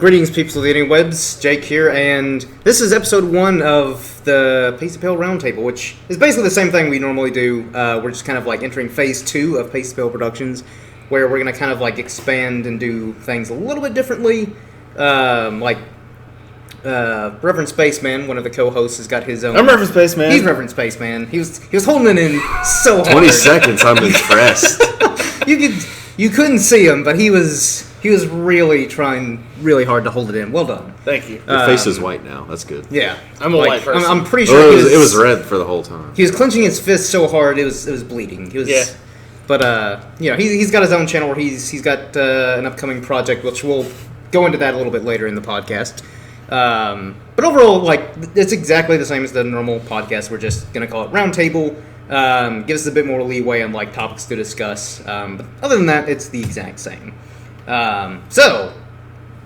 Greetings, peeps of the interwebs. Jake here, and this is episode 1 of the Pasty Pale Roundtable, which is basically the same thing we normally do. We're just kind of like entering phase 2 of Pasty Pale Productions, where we're going to kind of like expand and do things a little bit differently. Reverend Spaceman, one of the co-hosts, has got his own. I'm Reverend Spaceman. He's Reverend Spaceman. He was holding it in so hard. 20 seconds. I'm impressed. You couldn't see him, but he was really trying really hard to hold it in. Well done. Thank you. Your face is white now. That's good. Yeah, I'm a white person. I'm pretty sure it was red for the whole time. He was clenching his fist so hard it was bleeding. But he's got his own channel where he's got an upcoming project, which we'll go into that a little bit later in the podcast. But overall, it's exactly the same as the normal podcast. We're just gonna call it Roundtable. Give us a bit more leeway on topics to discuss. But other than that, it's the exact same. So,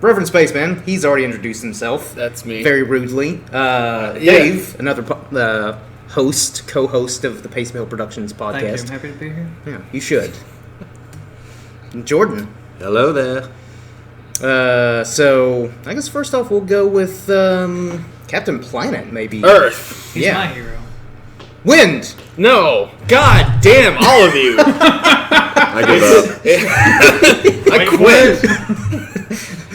Reverend Spaceman, he's already introduced himself. That's me. Very rudely. Dave, another co-host of the Pasty Pale Productions podcast. Thank you. I'm happy to be here. Yeah, you should. And Jordan. Hello there. So, I guess first off we'll go with Captain Planet, maybe. Earth. He's my hero. Wind! No. God damn, all of you. I give up. I quit.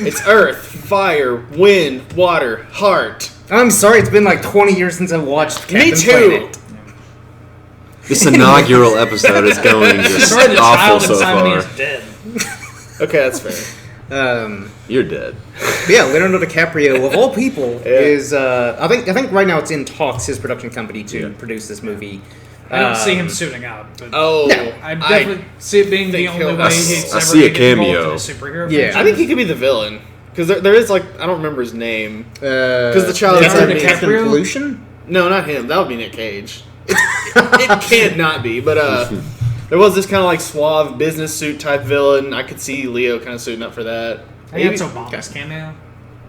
It's Earth, Fire, Wind, Water, Heart. I'm sorry, it's been 20 years since I watched Captain Me too. Planet. This inaugural episode is going just Sorry, the awful child so inside me far. is dead. Okay, that's fair. You're dead. But yeah, Leonardo DiCaprio, of all people, is I think right now it's in talks, his production company, to produce this movie. I don't see him suiting up. But No. I definitely see it being the think only he'll- way he's I ever see a going to get involved cameo. in a superhero Yeah. franchise. I think he could be the villain. Because there is, I don't remember his name. Because the child inside me- Captain DiCaprio? Pollution? No, not him. That would be Nick Cage. It can't not be. But there was this kind of suave business suit type villain. I could see Leo kind of suiting up for that. I think that's Obama's cameo.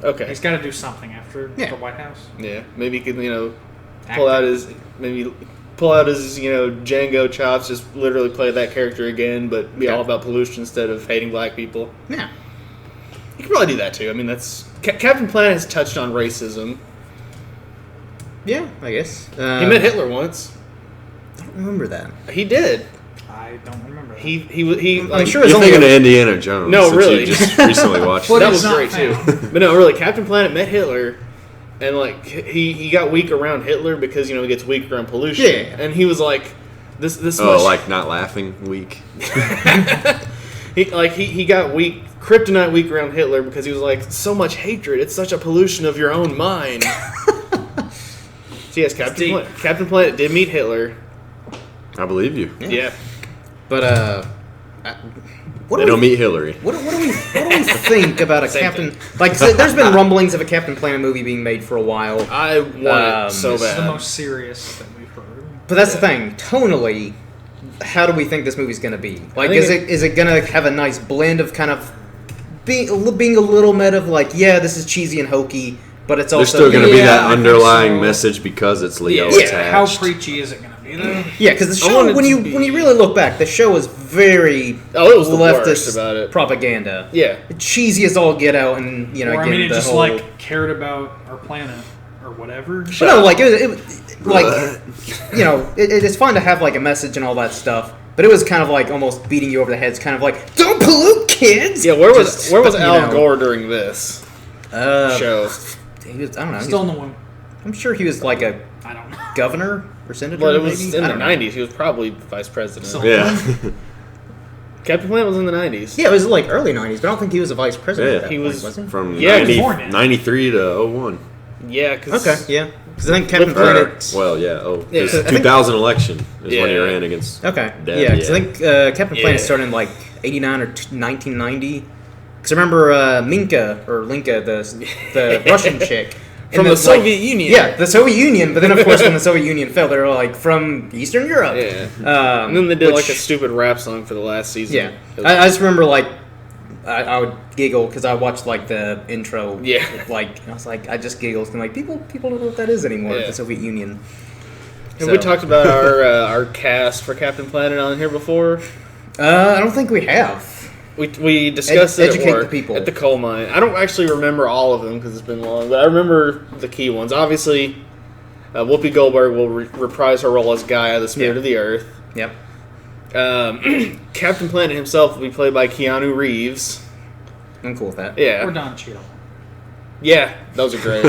Okay. He's got to do something after the White House. Yeah, maybe he could, pull out his Django chops, just literally play that character again, but be all about pollution instead of hating black people. Yeah. You could probably do that too. I mean, that's Captain Planet has touched on racism. Yeah, I guess. He met Hitler once. I don't remember that. He did. I don't remember that. He I'm sure it's You're only thinking of Indiana Jones. No, since really. You just recently watched Well, it. that it's was not great found. too. But no, really, Captain Planet met Hitler, and he got weak around Hitler because he gets weak around pollution. Yeah. And he was like, this. Oh, much, not laughing weak. he got weak, kryptonite weak around Hitler because he was like, so much hatred. It's such a pollution of your own mind. So yes, Captain Planet did meet Hitler. I believe you. Yeah. But, They don't meet Hillary. What do we think about a Same Captain... there's been rumblings of a Captain Planet movie being made for a while. I want it so This is bad. the most serious that we've heard. But that's the thing. Tonally, how do we think this movie's going to be? Is it going to have a nice blend of kind of being a little meta of this is cheesy and hokey, but it's There's also... still going to be Yeah, that I think underlying so. message because it's Leo Yeah. attached. How preachy is it going to be, though? Yeah, because the I show, want it when to you be- really look back, the show was very It was the leftist worst about it. propaganda. Yeah. Cheesy as all get out, and Or, I again, mean, it the just, whole... cared about our planet or whatever. But no, it's fun to have a message and all that stuff. But it was kind of almost beating you over the head. It's kind of don't pollute, kids. Yeah, where was Al Gore during this show? He was, I don't know. Still in the womb. I'm sure he was a I don't know. governor or senator. Well, it was maybe? in I the don't know. 90s. He was probably vice president. So- Yeah. Captain Planet was in the 90s. Yeah, it was early '90s, but I don't think he was a vice president. Yeah. At that He point, was- he? From Yeah, 93 to 01. Yeah, because... Okay, yeah. Because I think Captain Or, Planet. well, yeah. Yeah, His I think- 2000 election is when he Yeah. ran against. Okay, Dead, yeah. Because I think Captain Planet Yeah. started in '89 or 1990. Because I remember Minka or Linka, the Russian chick. From And the Soviet Union. Yeah, the Soviet Union. But then, of course, when the Soviet Union fell, they were from Eastern Europe. Yeah. And then they did which- a stupid rap song for the last season. Yeah, It was- I just remember I would giggle because I watched the intro. Yeah. I was I just giggled and people don't know what that is anymore. Yeah. The Soviet Union. Have we talked about our cast for Captain Planet on here before? I don't think we have. We discussed it educate at work, the people. at the coal mine. I don't actually remember all of them because it's been long, but I remember the key ones. Obviously, Whoopi Goldberg will reprise her role as Gaia, the spirit of the earth. Yep. Captain Planet himself will be played by Keanu Reeves. I'm cool with that. Yeah. Or Don Cheadle. Yeah, those are great.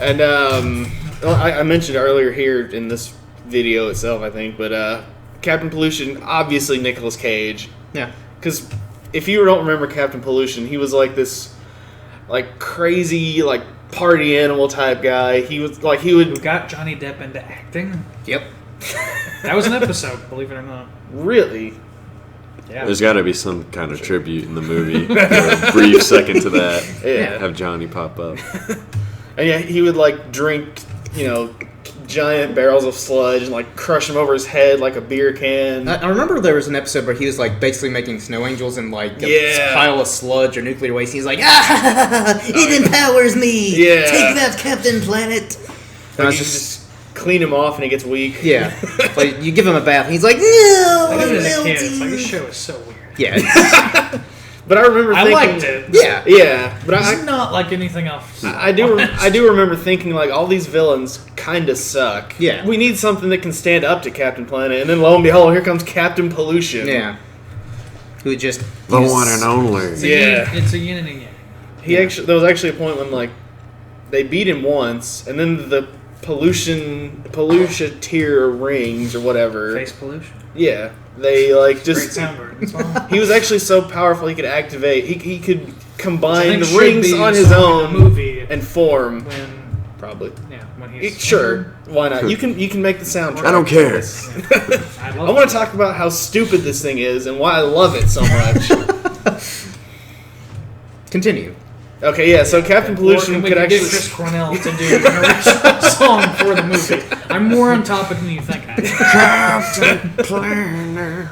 And I mentioned earlier here in this video itself, I think, but Captain Pollution, obviously Nicolas Cage. Yeah. Because if you don't remember Captain Pollution, he was like this, like crazy, like party animal type guy. He was like Who got Johnny Depp into acting? Yep. That was an episode, believe it or not. really. Yeah. There's got to be some kind of tribute in the movie. For a brief second to that. Yeah. Have Johnny pop up. And yeah, he would like drink, giant barrels of sludge and like crush them over his head like a beer can. I remember there was an episode where he was like basically making snow angels in like a pile of sludge or nuclear waste. He's like, it empowers me. Yeah. Take that, Captain Planet. And I Like, was you just clean him off and he gets weak. yeah. Like you give him a bath, and he's like, no, I I'm did it as a kid. It's like, melting. this show is so weird. Yeah. But I remember I thinking, liked it. Yeah. Yeah, but It's not like anything else. I do remember thinking like all these villains kind of suck. Yeah. We need something that can stand up to Captain Planet, and then lo and behold, here comes Captain Pollution. Yeah. Who just The use- one and only. It's a yin and a yang. There was actually a point when like they beat him once, and then the pollutioneer rings or whatever. Face pollution. Yeah, they like Great just. soundboard. That's all. He was actually so powerful he could activate. He could I combine think the should rings be on his song in the own movie and form. when Probably. when he's Sure, why not? You can make the soundtrack. I don't care. I want to talk about how stupid this thing is and why I love it so much. Continue. Okay, yeah. So Captain Pollution and we could could get actually. Chris Cornell to do an original song for the movie. I'm more on topic than you think I am. Captain Planet.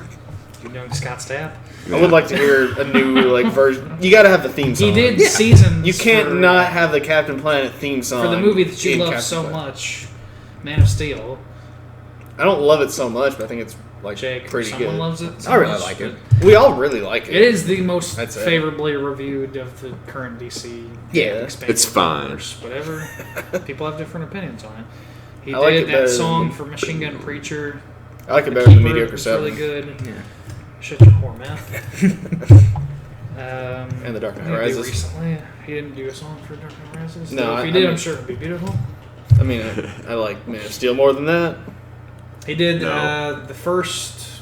You doing Scott Stapp? I would like to hear a new like version. You got to have the theme song. He did seasons. You can't for, not have the Captain Planet theme song for the movie that you in love Captain so Planet. much, Man of Steel. I don't love it so much, but I think it's like Jake, pretty someone good. loves it. So I really much, like it. but We all really like it. It is the most That's it. favorably reviewed of the current DC. Yeah. expanded It's fine. universe, whatever. People have different opinions on it. He I like it did better that song than- for Machine Gun Preacher. I like it The better than Keeper Mediocre was 7 really good. Yeah. Shut your poor mouth. and The Dark Knight What did he do Rises. recently? He didn't do a song for Dark Knight Rises. No, Though if I he did, mean- I'm sure it'd be beautiful. I mean, I like Man of Steel more than that. He did No. the first.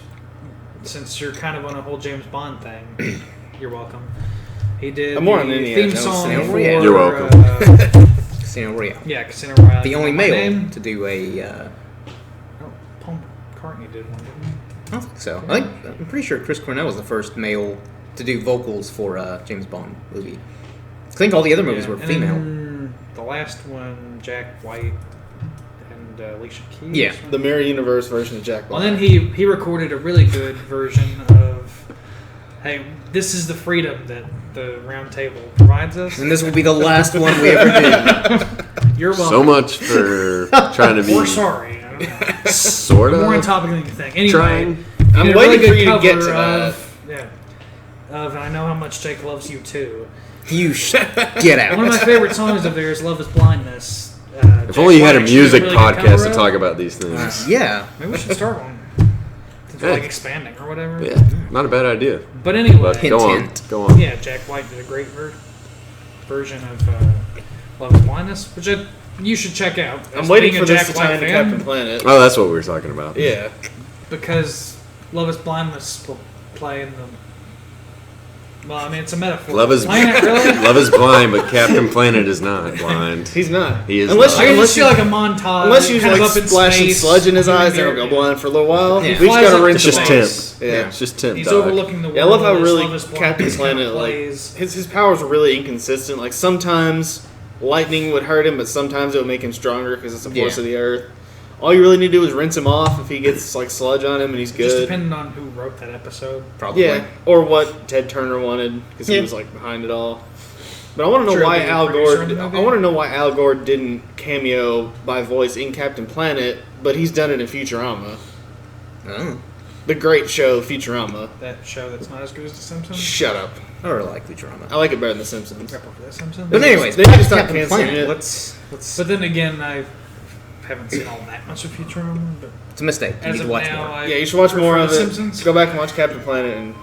Since you're kind of on a whole James Bond thing, you're welcome. He did I'm more the on Indiana theme Jones song than for. You're welcome. Casino Royale. Yeah, Casino Royale. The only My male name? to do a. Oh, Paul McCartney did one, didn't he? I don't think so. I'm pretty sure Chris Cornell was the first male to do vocals for a James Bond movie. I think all the other movies Yeah, were and female. then the last one, Jack White and Alicia Keys. Yeah. The Mirror Universe version of Jack Well, Black. then he recorded a really good version of, hey, this is the freedom that the round table provides us. And this will be the last one we ever do. You're welcome. So much for trying to be We're sorry. sort More on of topic than you think. Anyway, trying. he I'm did a waiting really for good you to get cover to that. of, yeah, of I Know How Much Jake Loves You Too. Get out. One of my favorite songs of theirs, Love Is Blindness. If only you had a music podcast to talk about these things. Yeah. Maybe we should start one. Since we're Hey. like expanding or whatever. Yeah, not a bad idea. But anyway, But Hint, go on, hint. go on. yeah, Jack White did a great version of Love Is Blindness, which you should check out. I'm As waiting being for a this Jack to tie White into fan, Captain Planet. Oh, that's what we were talking about. Yeah. because Love Is Blindness will play in the. Well, I mean, it's a metaphor. Love is Planet, really? Love is blind, but Captain Planet is not blind. He's not. He is unless not. I can unless just feel like a montage. unless you kind of like up in splashing space, sludge in his eyes, here, then he'll go blind for a little while. Yeah. We just Flies gotta up rinse to It's him just off. Tim. Yeah. It's just Tim. He's dog. overlooking the world. Yeah, I love how his really Love Is Blind Captain just Planet kinda like plays. his powers are really inconsistent. Like sometimes lightning would hurt him, but sometimes it would make him stronger because it's the force Yeah. of the earth. All you really need to do is rinse him off if he gets like sludge on him, and he's Just good. depending on who wrote that episode. Probably. Yeah, or what Ted Turner wanted because he Yeah. was like behind it all. But I want to know Sure, why being a Al producer Gore. on the movie. I want to know why Al Gore didn't cameo by voice in Captain Planet, but he's done it in Futurama. Oh. the great show Futurama. That show that's not as good as The Simpsons. Shut up. I really like Futurama. I like it better than The Simpsons. Except for The Simpsons. But anyways, They need to stop Captain canceling Planet. it. Let's. But then again, I haven't seen all that much of Futurama. But It's a mistake. You as need of to watch now, more. I Yeah, you should watch more prefer of The it. Simpsons. Go back and watch Captain Planet. And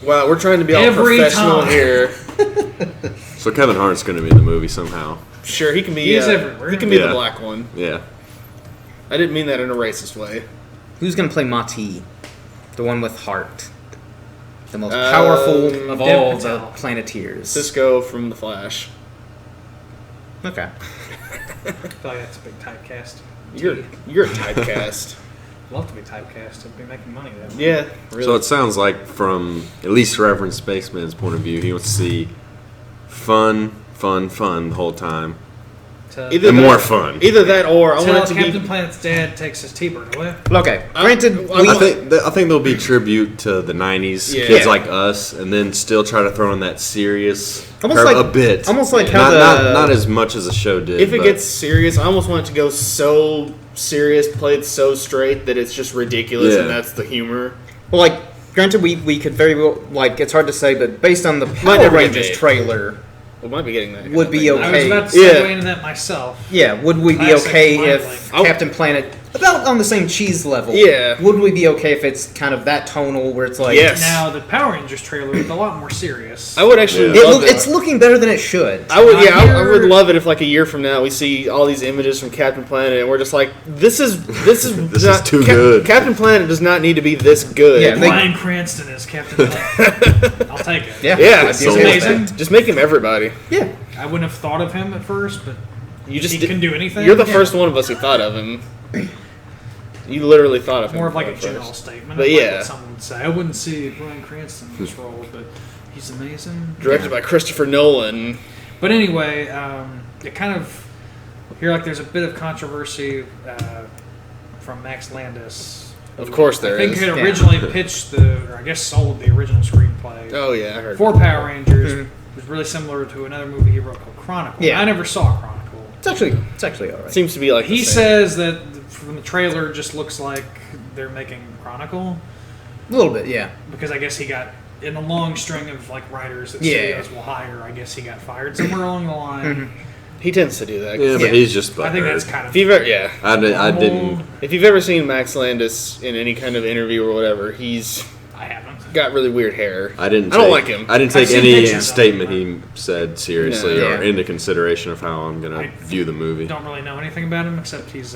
wow, we're trying to be all Every professional time. here. So Kevin Hart's going to be in the movie somehow. Sure, he can be. He's everywhere. He can be the Yeah. black one. Yeah. I didn't mean that in a racist way. Who's gonna play Mati? The one with heart. The most powerful of Dev all the Patel. Planeteers. Cisco from The Flash. Okay. I feel like that's a big typecast. You're typecast. Love to be typecast. I'd be making money then. Yeah, really. So it sounds like, from at least Reverend Spaceman's point of view, he wants to see fun the whole time. Either And that- more fun. Either that or I Tell want it to Captain be. Planet's dad takes his T-bird away. Okay. Granted, I I think there'll be tribute to the 90s Yeah. kids Yeah. like us, and then still try to throw in that serious Almost part like- a bit. almost like how not as much as the show did. If it but gets serious, I almost want it to go so serious, played so straight that it's just ridiculous, and Yeah. that's the humor. well, like, granted, we could very well, like, it's hard to say, but based on the Power never get Rangers made. trailer, We might be getting that. Would be I was okay. about to segue Yeah. into that myself. yeah, would we be Classic okay mind if link. Captain Planet, about on the same cheese level, Yeah. would we be okay if it's kind of that tonal where it's like, Yes. Now the Power Rangers trailer is a lot more serious. I would actually Yeah. love it. it's looking better than it should. I would, yeah, I Here- would love it if like a year from now we see all these images from Captain Planet and we're just like, this is This is not- too good. Captain Planet does not need to be this good. Yeah, they- Bryan Cranston is Captain Planet. I'll take it. Yeah, Yeah, I'd be so okay with amazing. that. Just make him everybody. Yeah, I wouldn't have thought of him at first, but You just he did- can do anything. You're the Yeah. first one of us who thought of him. You literally thought of him. More of like a first. general statement. But of like yeah. what someone would say. I wouldn't see Bryan Cranston in this role, but he's amazing. Directed by Christopher Nolan. But anyway, it kind of here like there's a bit of controversy from Max Landis. Of course there I think is. he had Yeah. originally pitched or I guess sold the original screenplay Oh yeah, I heard. for Power Rangers. Mhm. It was really similar to another movie he wrote called Chronicle. Yeah. I never saw Chronicle. it's actually all right. Seems to be like He the same. says that from the trailer, it just looks like they're making Chronicle A little bit, yeah. because I guess he got in a long string of like writers that Yeah. studios will hire. I guess he got fired somewhere along the line. He tends to do that. yeah, but Yeah. he's just. I think butthurt. that's kind If of you've ever, yeah, I normal. didn't. if you've ever seen Max Landis in any kind of interview or whatever, he's I haven't. got really weird hair. I didn't. I don't take- like him. I didn't I've take seen any pictures of statement him. he said seriously No. or Yeah. into consideration of how I'm gonna I view the movie. Don't really know anything about him except he's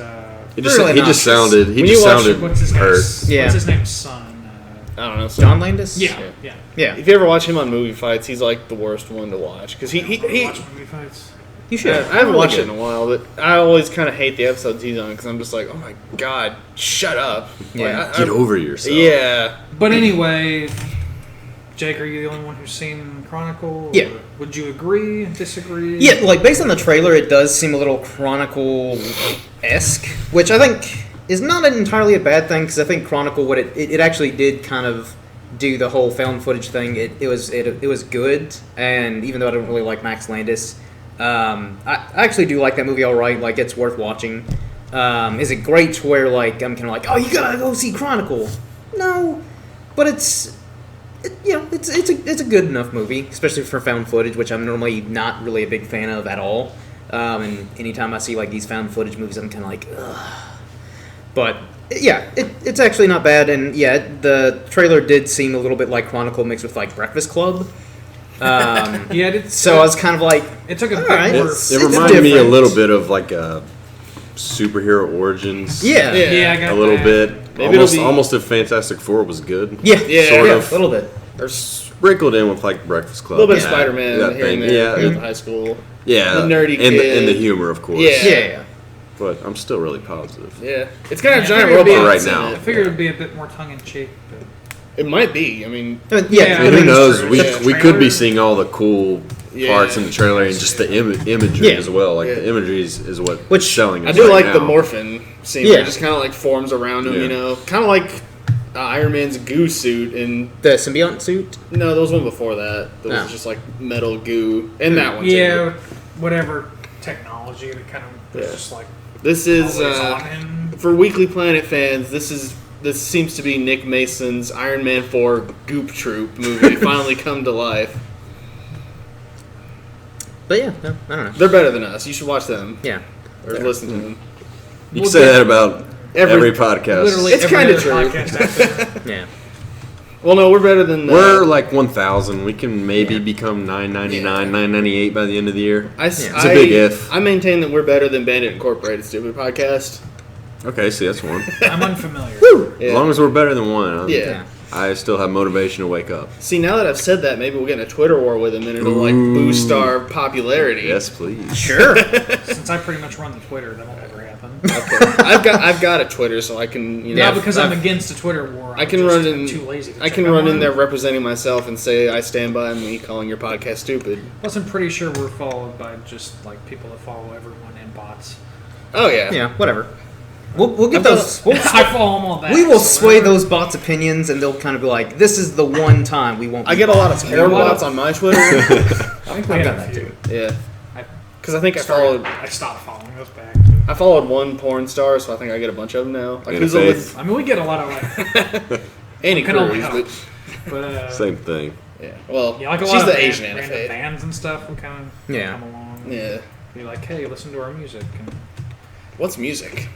He just Really he just obnoxious. sounded he When just you watch sounded what's his hurt. name's Yeah. what's his name's son. I don't know. John Landis? Yeah, Yeah. yeah. Yeah. If you ever watch him on movie fights, he's like the worst one to watch because he Watch movie fights. You should. I haven't really watched it should. in a while, but I always kind of hate the episodes he's on because I'm just like, oh my god, shut up. Yeah. Like, Get over yourself. Yeah. But anyway, Jake, are you the only one who's seen Chronicle? Yeah. Or would you agree? Disagree? Yeah, like based on the trailer, it does seem a little Chronicle-esque, which I think is not entirely a bad thing because I think Chronicle, what it actually did kind of do the whole found footage thing. It was good, and even though I don't really like Max Landis, I actually do like that movie all right. Like it's worth watching. Is it great to where like I'm kind of like, oh, you gotta go see Chronicle? No, but it's a good enough movie, especially for found footage, which I'm normally not really a big fan of at all. And anytime I see like these found footage movies, I'm kind of like, ugh. But yeah, it's actually not bad. And yeah, the trailer did seem a little bit like Chronicle mixed with like Breakfast Club. Yeah, So I was kind of like, it took a bit Alright. more. It's It reminded me a different. little bit of like a superhero origins. yeah, Yeah. Yeah, I got A little that. bit. Maybe it'll be- Almost if Fantastic Four was good. yeah, Yeah. Sort yeah, of. a little bit. Or Sprinkled in with like Breakfast a Club. little bit of and Spider-Man that here thing. and there Yeah. at high school. Yeah. The nerdy and kid. and the humor, of course. Yeah. Yeah. But I'm still really positive. Yeah. It's got a Yeah, I giant figured it'd be- robot Right in now. I it. figured it'd be a bit more tongue in cheek. But It might be. I mean, Yeah, Yeah, I And mean, who knows? true. We, Yeah. we could be seeing all the cool Yeah. parts in the trailer and just the imagery Yeah. as well. Like Yeah. the imagery is what Which- selling I us do right like the now. morphin scene. Yeah. Where it just kind of like forms around him, Yeah. you know? Kind of like Iron Man's goo suit. And the symbiote suit. no, there was one before that. That was Oh. just like metal goo. And that one, too. yeah, whatever technology that kind of was Yeah. just like This is, always on him. for Weekly Planet fans, this is this seems to be Nick Mason's Iron Man 4 Goop Troop movie finally come to life. But yeah, no, I don't know. They're better than us. You should watch them. Yeah. Or listen to them. You can say that about every podcast. Literally It's every kinda other true. podcast after that. Yeah. Well, no, we're better than... We're like 1,000. We can maybe become 999, 998 by the end of the year. It's a big if. I maintain that we're better than Bandit Incorporated, stupid podcast. Okay, see, that's one. I'm unfamiliar. Yeah. As long as we're better than one, Yeah. I still have motivation to wake up. See, now that I've said that, maybe we'll get in a Twitter war with him and it'll like boost our popularity. Yes, please. Sure. Since I pretty much run the Twitter, that won't ever happen. Okay. I've got a Twitter, so I can Not because I'm against a Twitter war. I can run in. Too lazy. To I can check run in online. there representing myself and say I stand by me calling your podcast stupid. Plus, I'm pretty sure we're followed by just like people that follow everyone and bots. Oh yeah. Yeah, whatever. We'll get I've those. I follow them all back. We will so sway whatever. those bots' opinions, and they'll kind of be like, "This is the one time we won't." I get a lot of porn bots on my Twitter. I think we I've have got a that few. too. Yeah. I Because I think I stopped following those back. I followed one porn star, so I think I get a bunch of them now. Like In who's faith. with I mean, we get a lot of like, Annie can only Cruz, help. but but Same thing. yeah. Well, yeah, like a she's lot of the band, Asian Anna random Faith. bands and stuff. We kind of Yeah. come along. Yeah. Be like, hey, listen to our music. And What's music?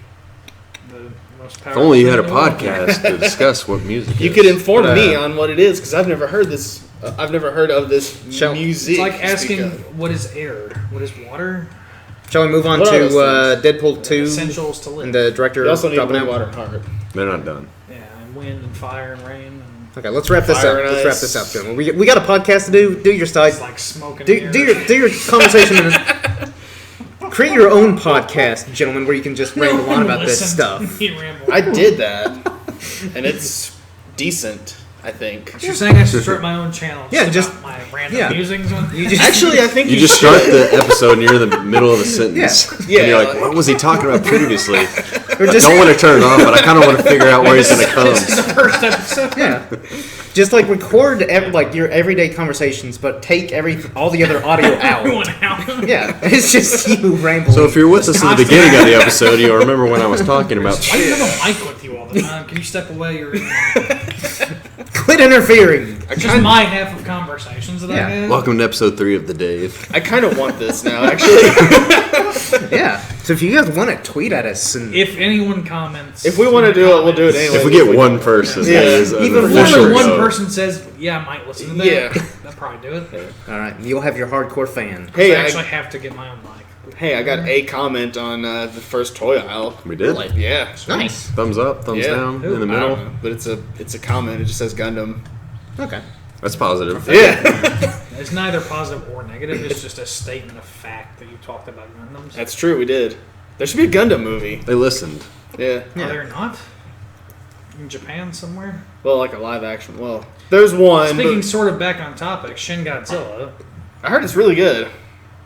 the most If powerful only you had a thing in the world. podcast to discuss what music You is. could inform But, me on what it is because I've never heard this. I've never heard of this Shall- music. It's like you asking, speak of. what is air? What is water? Shall we move on What are to those Deadpool 2 Essentials to live. and the director You also need dropping wind, out? water, and heart. They're not done. Yeah, and wind and fire and rain. And Okay, let's wrap this Fire up. and Let's wrap ice. this up, gentlemen. We got a podcast to do. Do your side. it's like smoke and Do air. your conversation. Create your own podcast, gentlemen, where you can just ramble on about this stuff. I did that, and it's decent. I think. You're saying I should start my own channel? Yeah, just- about my random yeah. musings. You just, Actually, I think You you just should. start the episode and you're in the middle of a sentence. Yeah. And you're like, what was he talking about previously? or just Don't want to turn it off, but I kind of want to figure out where he's going to come. This is the first episode. yeah, just like record like your everyday conversations, but take all the other audio Everyone out. out. Yeah, it's just you rambling. So if you're with us at the beginning of the episode, you'll remember when I was talking about Why do you have a mic with you all the time? Can you step away? Or quit interfering. just my half of conversations that Yeah. I have. Welcome to episode 3 of The Dave. I kind of want this now, actually. Yeah. So if you guys want to tweet at us and If anyone comments, If we want to do it, we'll do it anyway. If we get one person, Yeah. that is an Even if official only one go. person says, "Yeah, I might listen to that," Yeah. that'll probably do it. all right, you'll have your hardcore fan. Hey, I I, actually have to get my own mic. hey, I got a comment on the first toy aisle. We did? Like, yeah. Nice. Thumbs up, thumbs Yeah. down, Ooh, in the I don't middle. know, but it's a comment. It just says Gundam. Okay. That's positive. Yeah, It's neither positive or negative. It's just a statement of fact that you talked about Gundams. that's true. We did. There should be a Gundam movie. They listened. Yeah. Yeah. Are there not? In Japan somewhere? Well, like a live action. Well, there's one. Speaking But sort of back on topic, Shin Godzilla. I heard it's really good.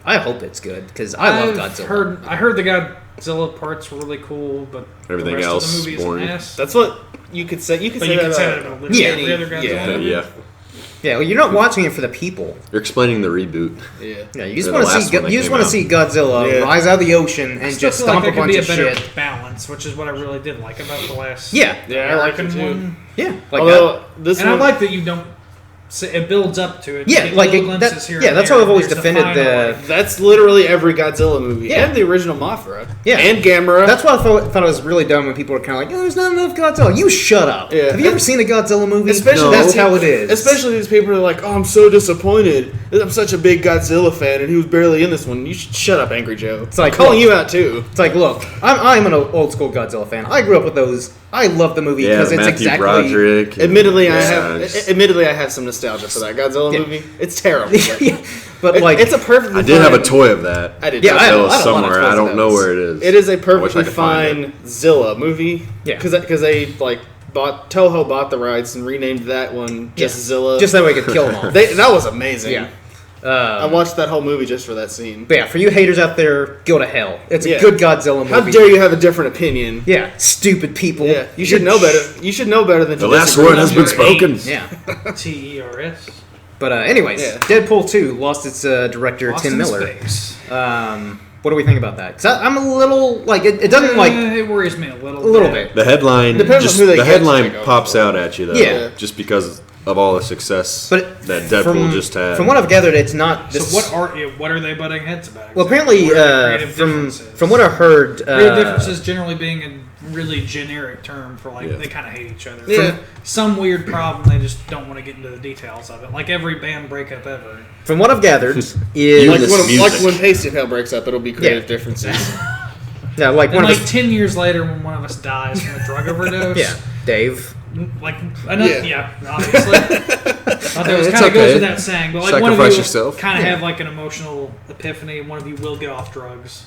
I hope it's good because I love Godzilla. I heard the Godzilla parts were really cool, but Everything the rest else, of the movie is boring. an ass. That's what you could say. You could But say you that can say that about about literally Yeah. every other Godzilla Yeah. movie. Yeah. Yeah, well, you're not watching it for the people. You're explaining the reboot. Yeah. Yeah, you just Or want the to last see one that you just came want to out. see Godzilla Yeah. rise out of the ocean I and still just feel like stomp a there could bunch be a of better shit. balance, which is what I really did like about the last Yeah. Yeah, I liked it American too. one. Yeah, like Although this And I one, like that you don't. It builds up to it. You Yeah, get like little it- glimpses that- here yeah, and that's there, how I've always and there's defended final, the- like, that's literally every Godzilla movie Yeah. and the original Mothra. Yeah. and Gamera. that's why I thought it was really dumb when people were kind of like, "Oh, there's not enough Godzilla." You shut up. Yeah. Have you ever seen a Godzilla movie? Especially that's these- how it is. Especially these people are like, "Oh, I'm so disappointed. I'm such a big Godzilla fan, and he was barely in this one." You should shut up, Angry Joe. It's like, I'm calling look. you out too. It's like, look, I'm an old school Godzilla fan. I grew up with those. I love the movie Yeah, because it's Matthew exactly. Broderick. and- Admittedly, Yeah, I have some nostalgia for that Godzilla Yeah. movie. It's terrible. But Yeah, but like, it's a perfectly. I did have a fine- toy of that. I did. Yeah, too. I had a Godzilla lot of somewhere. toys I of don't know those. where it is. It is a I wish I perfectly could find fine Zilla movie. Yeah. because they like Toho bought the rights and renamed that one just Yeah. Zilla. just that way I could kill them all. that was amazing. Yeah. I watched that whole movie just for that scene. But yeah, for you haters out there, go to hell. It's a Yeah. good Godzilla movie. How dare you have a different opinion? Yeah, stupid people. Yeah, you should know better. You should know better than The to last disagree word has with been your spoken. hate. Yeah. TERS. But anyways, Yeah. Deadpool 2 lost its director Lost Tim in Miller. Space. What do we think about that? Because I'm a little like it doesn't like it worries me a little bit. The headline, Depends on who they the get to headline take over. pops out at you though. Yeah. Just because of all the success But that Deadpool just had. From what I've gathered, it's not. This, So what are they butting heads about? Well, apparently, What are the creative from differences? what I heard, creative differences generally being a really generic term for like Yeah. they kind of hate each other. Yeah. From some weird problem, they just don't want to get into the details of it. Like every band breakup ever. from what I've gathered, is Like This when, music. when Pasty and Hell breaks up, it'll be creative differences. yeah, like And one like of 10 years later, when one of us dies from a drug overdose, yeah, Dave. like yeah, obviously. Thought that was It's kind of goes okay. without saying, but like one of Sacrifice you yourself. kind of Yeah. have like an emotional epiphany, and one of you will get off drugs.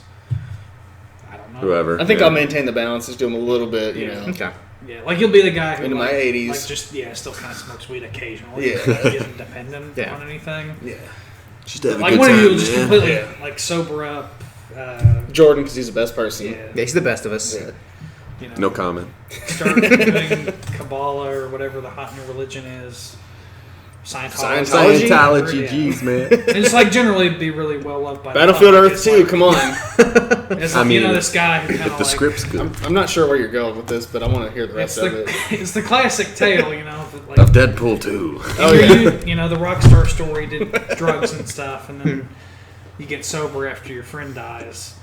I don't know. Whoever. I think yeah. I'll maintain the balance, just do them a little bit, you know. Okay. Yeah, like you'll be the guy who Into my like, 80s. like just still kind of smokes weed occasionally. Yeah. Like, isn't dependent Yeah. on anything. Yeah. Just have a Like good one of you time, will just man. completely Yeah. like sober up. Jordan, because he's the best person. Yeah, Yeah, he's the best of us. Yeah. you know, No comment. start doing Kabbalah or whatever the hot new religion is. Scientology. Scientology? Scientology, Yeah. jeez, man. And just like generally be really well loved by Battlefield the public. Earth It's 2, like- come on. It's I like, mean, this guy who kind If of the like, script's good. I'm not sure where you're going with this, but I want to hear the it's rest of the it. it's the classic tale, you know, that, like Of Deadpool 2. Oh, you- yeah. you know, the rock star story did drugs and stuff, and then you get sober after your friend dies,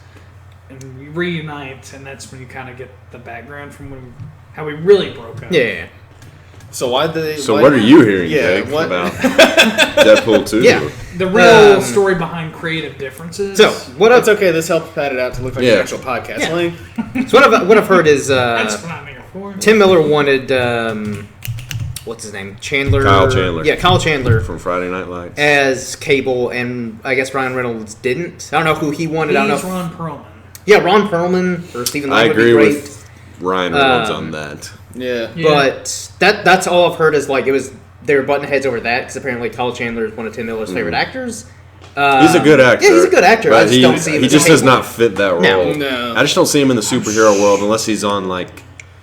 and you reunite, and that's when you kind of get the background from how we really broke up. Yeah. So why did they... So why- what are you hearing, Yeah, Jake, what- about Deadpool 2? Yeah. The real Um, story behind creative differences. So what It's I've okay, this helps pad it out to look like Yeah. an actual podcast. Yeah. Link. so what I've heard is That's what I'm here for. Tim Miller wanted what's his name, Chandler. Kyle Chandler. Yeah, Kyle Chandler From Friday Night Lights. as Cable, and I guess Ryan Reynolds didn't. I don't know who he wanted. I don't He's know. Ron Perlman. Yeah, Ron Perlman or Stephen I Lang would be agree great. with Ryan Reynolds Um, on that. Yeah. Yeah. But that's all I've heard is like they were butting heads over that because apparently Kyle Chandler is one of Tim Miller's favorite actors. He's a good actor. Yeah, he's a good actor. I But just don't see him he as just a does Cable. not fit that role. No. No. I just don't see him in the superhero world unless he's on like,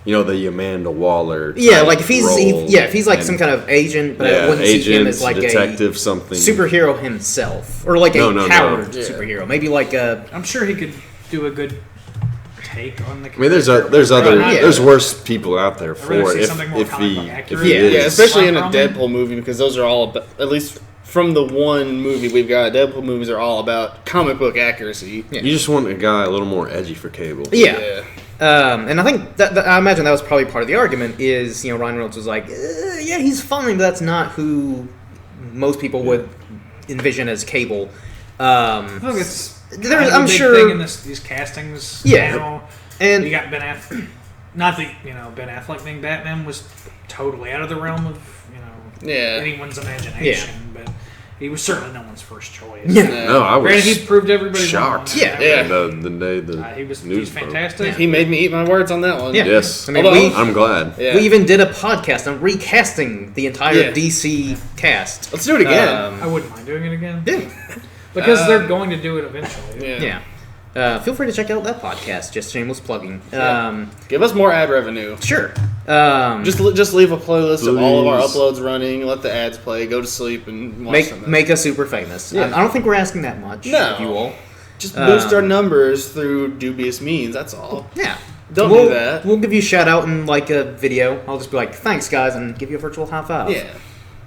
the Amanda Waller. Yeah, type like if he's role. if he's like And- some kind of agent, but I yeah, wouldn't see him agent, as like detective, something. a superhero himself or like No, a no, no. powered Yeah. superhero. Maybe like a I'm sure he could do a good take on the. I mean, there's Yeah. there's worse people out there I'd for rather it see if something more if comic he book if accurate. he Yeah. is. Yeah, especially in a Ron Perlman? Deadpool movie, because those are all about, at least from the one movie we've got, Deadpool movies are all about comic book accuracy. Yeah. You just want a guy a little more edgy for Cable. yeah. And I think that I imagine that was probably part of the argument is Ryan Reynolds was like, yeah, he's fine, but that's not who most people would envision as Cable. I think it's There- kind of I'm a big sure- thing in these castings. Yeah. now. And You got Ben Affleck. Not that Ben Affleck being Batman was totally out of the realm of Yeah. anyone's imagination, but he was certainly no one's first choice. Yeah. No, I Granted, he was proved everybody shocked. wrong. Yeah. Yeah. The day the He's news broke. fantastic. He made me eat my words on that one. Yeah. Yes, I mean, Although- I'm glad. Yeah. we even did a podcast on recasting the entire Yeah. DC cast. Let's do it again. I wouldn't mind doing it again. Yeah. Because they're going to do it eventually. Yeah. Feel free to check out that podcast. Just shameless plugging. Yeah. Give us more ad revenue. Sure. Just leave a playlist of all of our Please. uploads running. Let the ads play. Go to sleep and watch something. make us super famous. Yeah. I don't think we're asking that much. No. of you all. Just boost our numbers through dubious means. That's all. Yeah. Don't we'll, do that. We'll give you a shout out in like a video. I'll just be like, thanks guys, and give you a virtual high five. Yeah.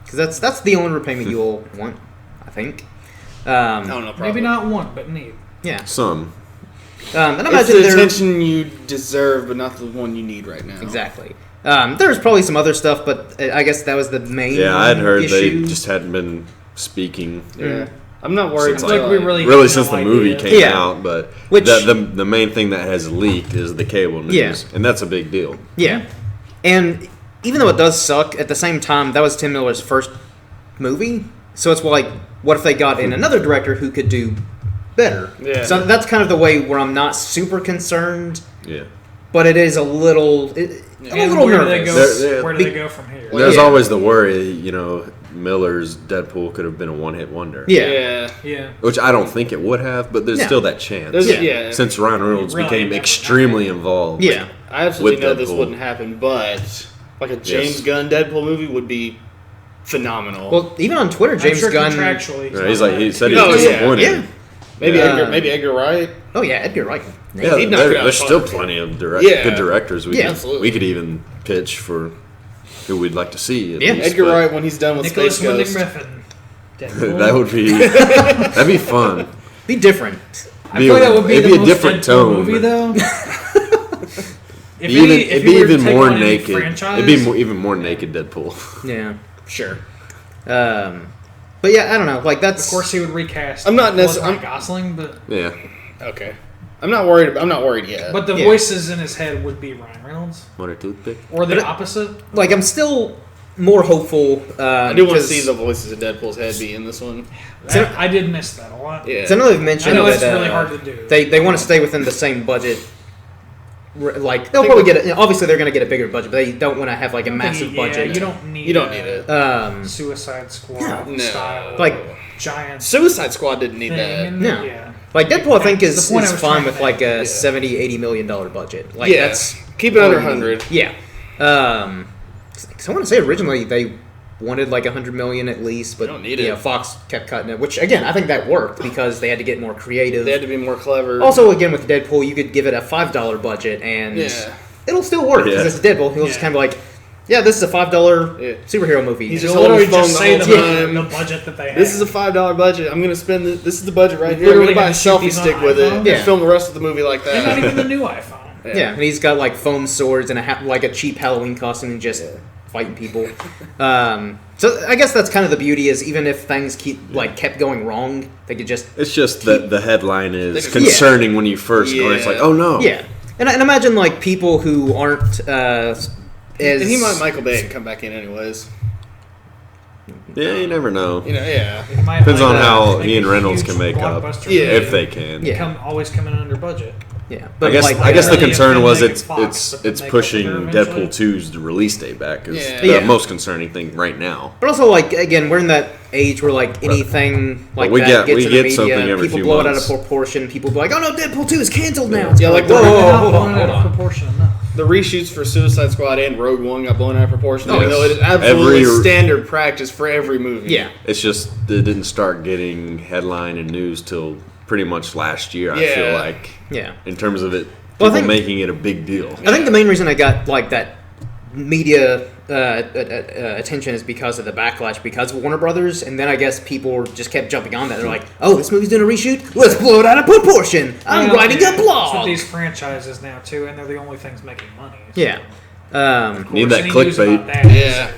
Because that's the only repayment you'll want, I think. I don't know. Probably. Maybe not one, but neat. Yeah. Some. And I It's imagine the there attention you deserve, but not the one you need right now. exactly. There's probably some other stuff, but I guess that was the main. Yeah, I'd heard issue. they just hadn't been speaking. Yeah. I'm not worried. Since, until, like, we really Really, have since no the movie idea. came Yeah. out, but Which- the main thing that has leaked is the Cable news, Yeah. and that's a big deal. Yeah, and even though it does suck, at the same time, that was Tim Miller's first movie, so it's like, what if they got in another director who could do better? Yeah. So that's kind of the way where I'm not super concerned, Yeah, but it is a little, I'm a And little where do they nervous. go? There- Where do they go from here? there's yeah. always the worry, Miller's Deadpool could have been a one-hit wonder. Yeah. Yeah. Which I don't think it would have, but there's No. still that chance. There's, Yeah. yeah. Since Ryan Reynolds Really became never extremely involved. Yeah. I absolutely with know this Deadpool. wouldn't happen, but like a James Yes. Gunn Deadpool movie would be phenomenal. Well, even on Twitter, I'm James sure Gunn. contractually. Right, he said he Oh, was yeah. disappointed. Yeah. Maybe Edgar Wright. Oh yeah, Edgar Wright. Yeah, He'd knock it out there's fun. still plenty of good directors. absolutely. We could even pitch for who we'd like to see. At least, Edgar but Wright when he's done with Nicholas Space Winding Ghost. Refn. that'd be fun. Be different. I feel like that would be It'd the be a most different Deadpool tone. movie, though. It'd be even more naked. Franchise, It'd be even more naked Deadpool. Yeah, sure. But yeah, I don't know. Like that's Of course, he would recast. I'm not necessarily- Ryan Gosling, but Yeah. Okay. I'm not worried yet. but the Yeah. voices in his head would be Ryan Reynolds, Want a toothpick? or the But- opposite. like I'm still more hopeful. I do want to see the voices of Deadpool's head be in this one. I did miss that a lot. Yeah. So I know they've I mentioned know that it's really hard to do. they want to stay within the same budget. Like they'll probably get obviously they're going to get a bigger budget, but they don't want to have like a massive budget. You don't need. You don't need it. Suicide Squad No. style, Like giant Suicide Squad didn't need thing. that. And No. yeah. like Deadpool, I think That's is the point I was fine trying with to like a make. $70-80 million budget. Like Yeah. that's Keep it under all you need. 100. Yeah. So I want to say originally they wanted like $100 million at least, but They don't need you know, it. Fox kept cutting it. Which again, I think that worked because they had to get more creative. They had to be more clever. Also, again with Deadpool, you could give it a $5 budget and Yeah. it'll still work because Yeah. it's Deadpool. He'll just Yeah. kind of like, yeah, this is a $5 Yeah. superhero movie. He's You'll just holding literally his just phone say the the, whole time. the budget that they have. This is a $5 budget. I'm gonna spend this is the budget right here. I'm Literally gonna buy a gonna shoot selfie these on stick with it. iPhone? And Yeah. film the rest of the movie like and not that. even the new iPhone. yeah, and he's got like foam swords and like a cheap Halloween costume and just fighting people. So I guess that's kind of the beauty is even if things kept going wrong, they could just It's just that the headline is Yeah. concerning when you first go. It's like, oh no. yeah. And imagine like people who aren't as And he might Michael Bay and come back in anyways. Yeah, you never know. You know, yeah. It might Depends like, on how make he and a Reynolds huge can make up. blockbuster Yeah. movie If they can. Yeah. always come in under budget. yeah. I guess like, I guess the really concern offend was Megan it's Fox, but it's they make pushing up for her eventually. Deadpool 2's release date back is Yeah. the Yeah. most concerning thing right now. But also, like again, we're in that age where like anything like we that get- gets we in get the something media, every people few blow it out months. of proportion. People be like, "Oh no, Deadpool 2 is canceled now." Yeah, like whoa, the- whoa, They're whoa, not hold blowing on, it hold out of on. proportion enough. The reshoots for Suicide Squad and Rogue One got blown out of proportion. Yes. Even though it is absolutely Every- standard practice for every movie. Yeah, It's just it didn't start getting headline and news till pretty much last year. I Yeah. feel like yeah. in terms of it, Well, I people think- making it a big deal. I think the main reason I got like that media attention is because of the backlash because of Warner Brothers, and then I guess people just kept jumping on that. They're like, "Oh, this movie's doing a reshoot. Let's blow it out of proportion. I'm Well, writing yeah, a It's with blog." these franchises now too, and they're the only things making money. So Yeah, of Need course, that any news clickbait. about that Yeah.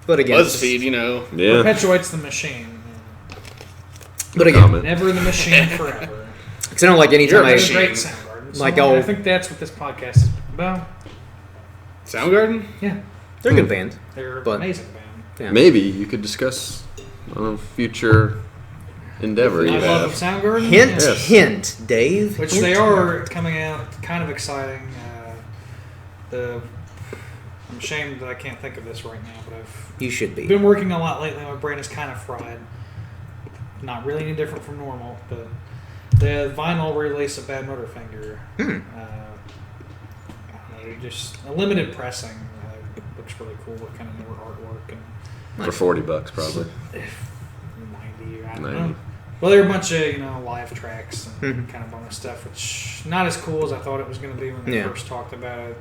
but again, it's BuzzFeed, you know. Yeah, perpetuates the machine. but again, comment. Never the machine forever. because I don't like anytime You're a I machine. Great Soundgarden. Like, So, oh- I think that's what this podcast is about. Soundgarden? Yeah, they're a good band. they're But- an amazing band. Yeah. Maybe you could discuss on a future endeavor you I love have. Soundgarden. Hint, Yes. Yes. hint, Dave. Which Hint. they are coming out kind of exciting. I'm ashamed that I can't think of this right now, but I've You should be. been working a lot lately. My brain is kind of fried. Not really any different from normal, but the vinyl release of Bad Motorfinger. I don't know, just a limited pressing. Looks really cool. What kind of newer artwork and For $40 probably. 90. I don't 90. know. Well, there are a bunch of live tracks and Mhm. kind of bonus stuff, which not as cool as I thought it was going to be when they Yeah. first talked about it.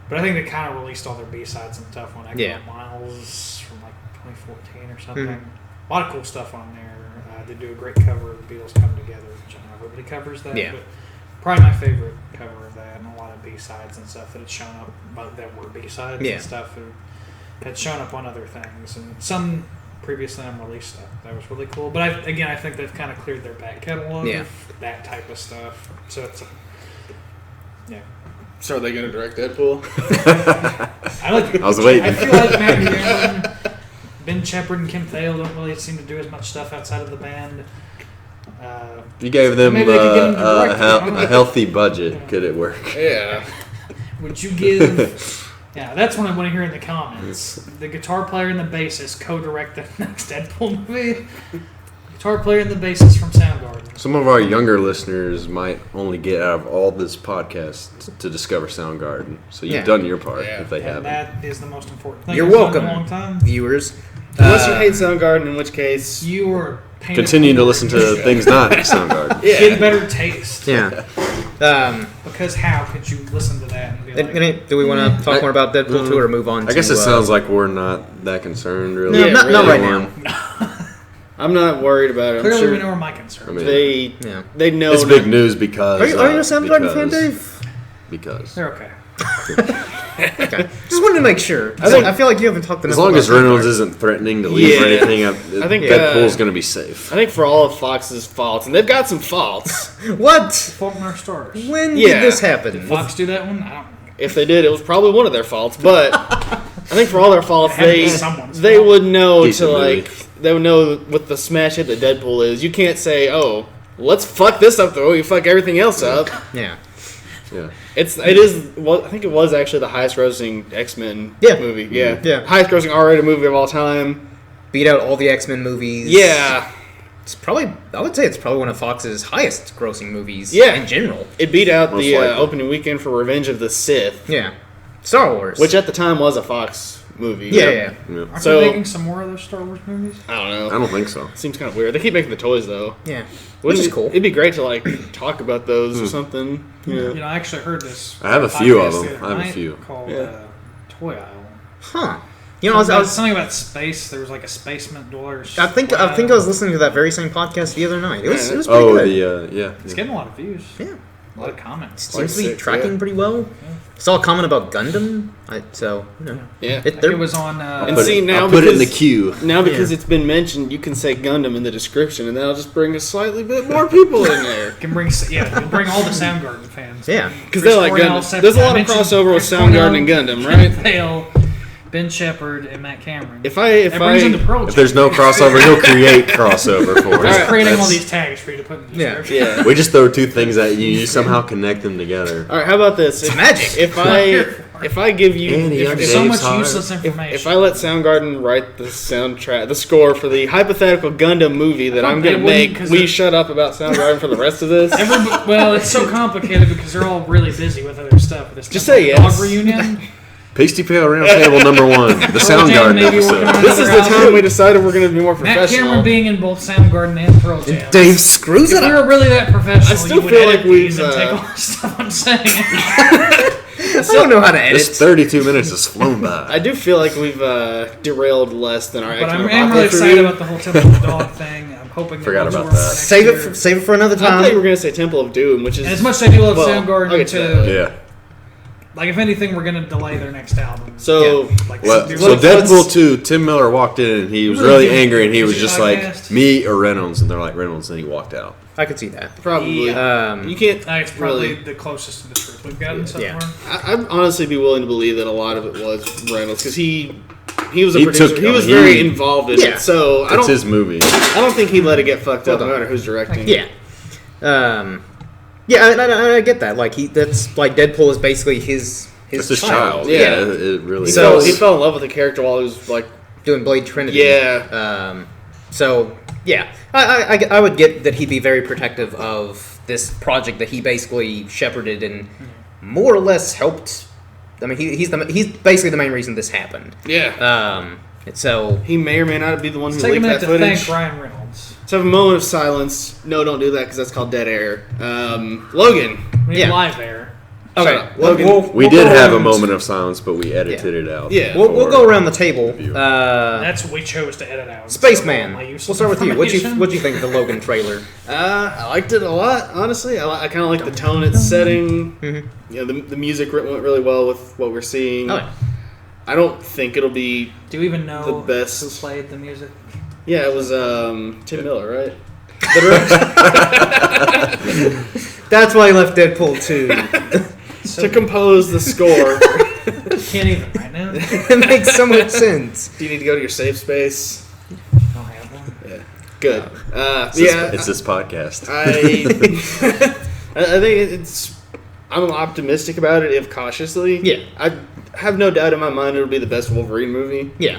But I think they kind of released all their B-sides and stuff on Echo Yeah. Miles from like 2014 or something. Mhm. A lot of cool stuff on there. They do a great cover of the Beatles Come Together, which I know everybody covers that. Yeah. But probably my favorite cover of that, and a lot of B-sides and stuff that had shown up, but that were B-sides Yeah. and stuff that had shown up on other things, and some previously unreleased stuff. That was really cool. But I think they've kind of cleared their back catalog Yeah. of that type of stuff. So it's yeah. So are they going to direct Deadpool? I like. I was waiting. I feel like Matt Cameron, Ben Shepard, and Kim Thale don't really seem to do as much stuff outside of the band. You gave them Maybe they could get them to direct it, I don't know. a healthy budget. Could it work? Yeah. Would you give? Yeah, that's what I want to hear in the comments. The guitar player and the bassist co-direct the next Deadpool movie. Guitar player and the bassist from Soundgarden. Some of our younger listeners might only get out of all this podcast to discover Soundgarden. So you've Yeah. done your part Yeah. if they And haven't. that is the most important thing. You're I've done welcome, in a long time. viewers. Unless you hate Soundgarden, in which case You were Continue to listen to things not Soundgarden. Get better taste. Yeah. Because how could you listen to that and be like, Do we want to talk more about Deadpool 2 or move on? I guess it sounds like we're not that concerned, really. No, Yeah, not really. right now. I'm not worried about it. I'm clearly sure we know where my concern is. they know It's big news because... Are you a Soundgarden fan, Dave? Because. They're okay. Okay. Just wanted to make sure. I feel like you haven't talked enough. As long as Reynolds isn't threatening to leave or anything, I think Deadpool's going to be safe. I think for all of Fox's faults, and they've got some faults. What? Fault in Our Stars. When did this happen? Did Fox do that one? I don't know. If they did, it was probably one of their faults. But I think for all their faults, It had to be someone's they fault. would know Decent to movie. they would know what the smash hit that Deadpool is. You can't say, "Oh, let's fuck this up though. You fuck everything else up." Yeah. Yeah. It is. Well, I think it was actually the highest grossing X-Men movie. Yeah, Yeah. highest grossing R-rated movie of all time. Beat out all the X-Men movies. Yeah, It's probably, I would say it's probably one of Fox's highest grossing movies in general. it beat out Most the likely. opening weekend for Revenge of the Sith, Yeah. Star Wars. which at the time was a Fox movie. Yeah. Aren't So- they making some more of those Star Wars movies? I don't know. I don't think so. Seems kind of weird. They keep making the toys though. Yeah. Which Wouldn't is it- cool. It'd be great to talk about those or something. Yeah. You know, I actually heard this. I have a few of podcast them. the other I have a night few. Called Toy Isle. Huh. You know, I was something about space. There was like a spaceman dweller. I think I was listening to that very same podcast the other night. It was pretty Oh, good. It's getting a lot of views. Yeah. A lot of comments. Seems to be six, tracking pretty well. Saw a comment about Gundam. Yeah. It was on. And see now I'll put it in the because- queue. Now because it's been mentioned, you can say Gundam in the description, and that'll just bring a slightly bit more people in there. Can bring you'll bring all the Soundgarden fans. Yeah. Because they like Cornell, Gundam. There's a lot of mentioned crossover with Chris Soundgarden and Cornell, Gundam, right? Vale, Ben Shepherd, and Matt Cameron. If that brings into Pearl If there's no crossover, he'll create crossover for We're just us. creating all That's- these tags for you to put in the Yeah. description. yeah. We just throw two things at you. You somehow connect them together. All right. How about this? It's magic. If I give you Andy, I'm There's so Dave's much heart. useless information. if I let Soundgarden write the soundtrack, the score for the hypothetical Gundam movie that I'm they going to wouldn't, make, 'cause will you it- shut up about Soundgarden for the rest of this? Well, it's so complicated because they're all really busy with other stuff. This Just Temple say Dog yes. reunion. Pasty Pale Roundtable number 1. The Jam Soundgarden maybe working on episode. This is the Another time album. we decided we're going to be more Matt professional. Cameron being in both Soundgarden and Pearl Jam. Dave screws If it we up. were really that professional, I still you would feel edit like we've, these and take all the stuff I'm saying. I don't know how to edit. This 32 minutes has flown by. I do feel like we've derailed less than our But I'm X-Men really Apocalypse excited review. about the whole Temple of the Dog thing. I'm hoping Forgot that about will work that. next Save year. save it for another I thought you were time. going to say Temple of Doom, which is... And as much as I do love Well, I'll Soundgarden, get to that. too, Yeah. like if anything, we're gonna delay their next album. So, Like, Well, do so what- Deadpool 2, Tim Miller walked in and he was Really really good. angry and he was Is it just like, podcast? me or Reynolds? And they're like, Reynolds, and he walked out. I could see that. probably. You can't It's probably really... the closest to the truth we've gotten so Yeah. far. I'd honestly be willing to believe that a lot of it was Reynolds, because he was a He producer. took- he was he- very involved in Yeah. it. So I It's don't, his movie. I don't think he'd let it get fucked up no Hold on. matter who's directing. Yeah. Yeah, I get that. Like that's like Deadpool is basically his It's his child. Yeah. Yeah, it really He, is. So- he fell in love with the character while he was like, doing Blade Trinity. yeah. So yeah, I would get that he'd be very protective of this project that he basically shepherded and more or less helped. I mean, he's basically the main reason this happened. Yeah. So He may or may not be the one who Let's take a leaked minute that to footage. thank Ryan Reynolds. Let's have a moment of silence. No, don't do that because that's called dead air. Logan. We need Yeah. live air. okay, Shut up. Logan. We we'll did go have a around- moment of silence, but we edited it out. Yeah. We'll for go around the table. review. That's what we chose to edit out. Spaceman. So, We'll start with you. information. What'd you think of the Logan trailer? I liked it a lot, honestly. I kind of like the tone it's setting. You know, the music went really well with what we're seeing. Oh, yeah. I don't think it'll be. Do you even know The best. who played the music? Yeah, it was Tim Miller, right? The director- That's why he left Deadpool 2. to compose the score. Can't even right now. It makes so much sense. Do you need to go to your safe space? Don't have one. Yeah. Good. It's this podcast. I think it's. I'm optimistic about it, if cautiously. Yeah. I have no doubt in my mind it'll be the best Wolverine movie. Yeah.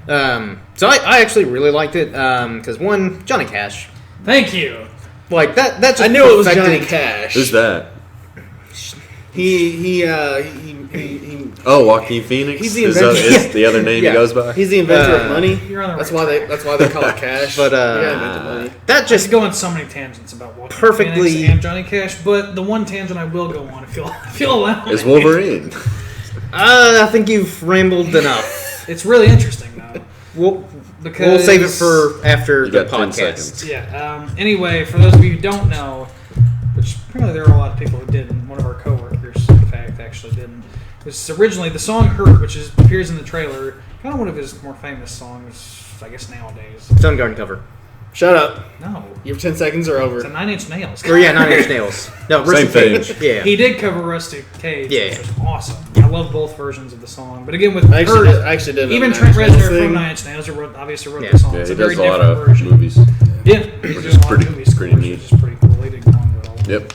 So I actually really liked it because one, Johnny Cash, Thank you. like that. That's I knew it was Johnny Cash. Who's that? He Oh, Joaquin Phoenix. He's the is, inventor. is the other name Yeah. he goes by. he's the inventor of money. You're on the That's right why track. that's why they call it cash. But, The guy invented money. that Just just go on so many tangents about Joaquin Perfectly- Phoenix and Johnny Cash, but the one tangent I will go on, if you'll allow me. Is Wolverine. I think you've rambled enough. It's really interesting though. We'll Because save it for after You the got 10 podcast. seconds. Yeah. Anyway, for those of you who don't know, which apparently there are a lot of people who didn't. One of our coworkers, in fact, actually didn't. It was originally the song "Hurt," which appears in the trailer. Kind of one of his more famous songs, I guess nowadays. Soundgarden cover. Shut up. No, Your 10 seconds are over. it's a Nine Inch Nails. Or yeah, Nine Inch Nails. No, Same Rusty thing. Cage. Yeah. He did cover Rusty Cage, Yeah. which was awesome. I love both versions of the song. But again, with I actually Hurt, did, I actually did even know Trent that Reznor thing. from Nine Inch Nails obviously wrote Yeah. the song. Yeah, It's he a very does a lot different of version. movies. Yeah, he's Which doing is a lot pretty- of movie scores, pretty neat. which is pretty cool. He did going well. Yep.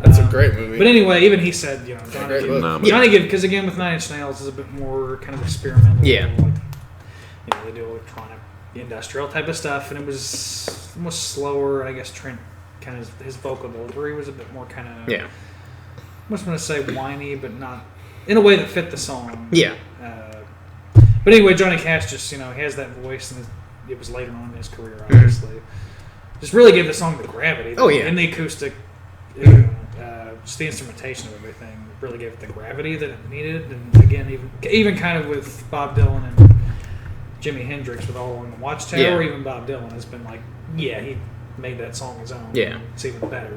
That's a great movie. But anyway, even he said, Johnny great Gibb, book. Nah, Johnny Gibb, because again with Nine Inch Nails is a bit more kind of experimental. Yeah. Like, they do electronic, industrial type of stuff, and it was almost slower. And I guess Trent kind of his vocal delivery was a bit more kind of Yeah. I was going to say whiny, but not in a way that fit the song. Yeah. But anyway, Johnny Cash just he has that voice, and it was later on in his career, obviously. Just really gave the song the gravity. Oh, yeah. And the acoustic, just the instrumentation of everything really gave it the gravity that it needed. And again, even kind of with Bob Dylan and Jimi Hendrix with All Along the Watchtower, Yeah. even Bob Dylan has been like, yeah, he made that song his own. Yeah. It's even better.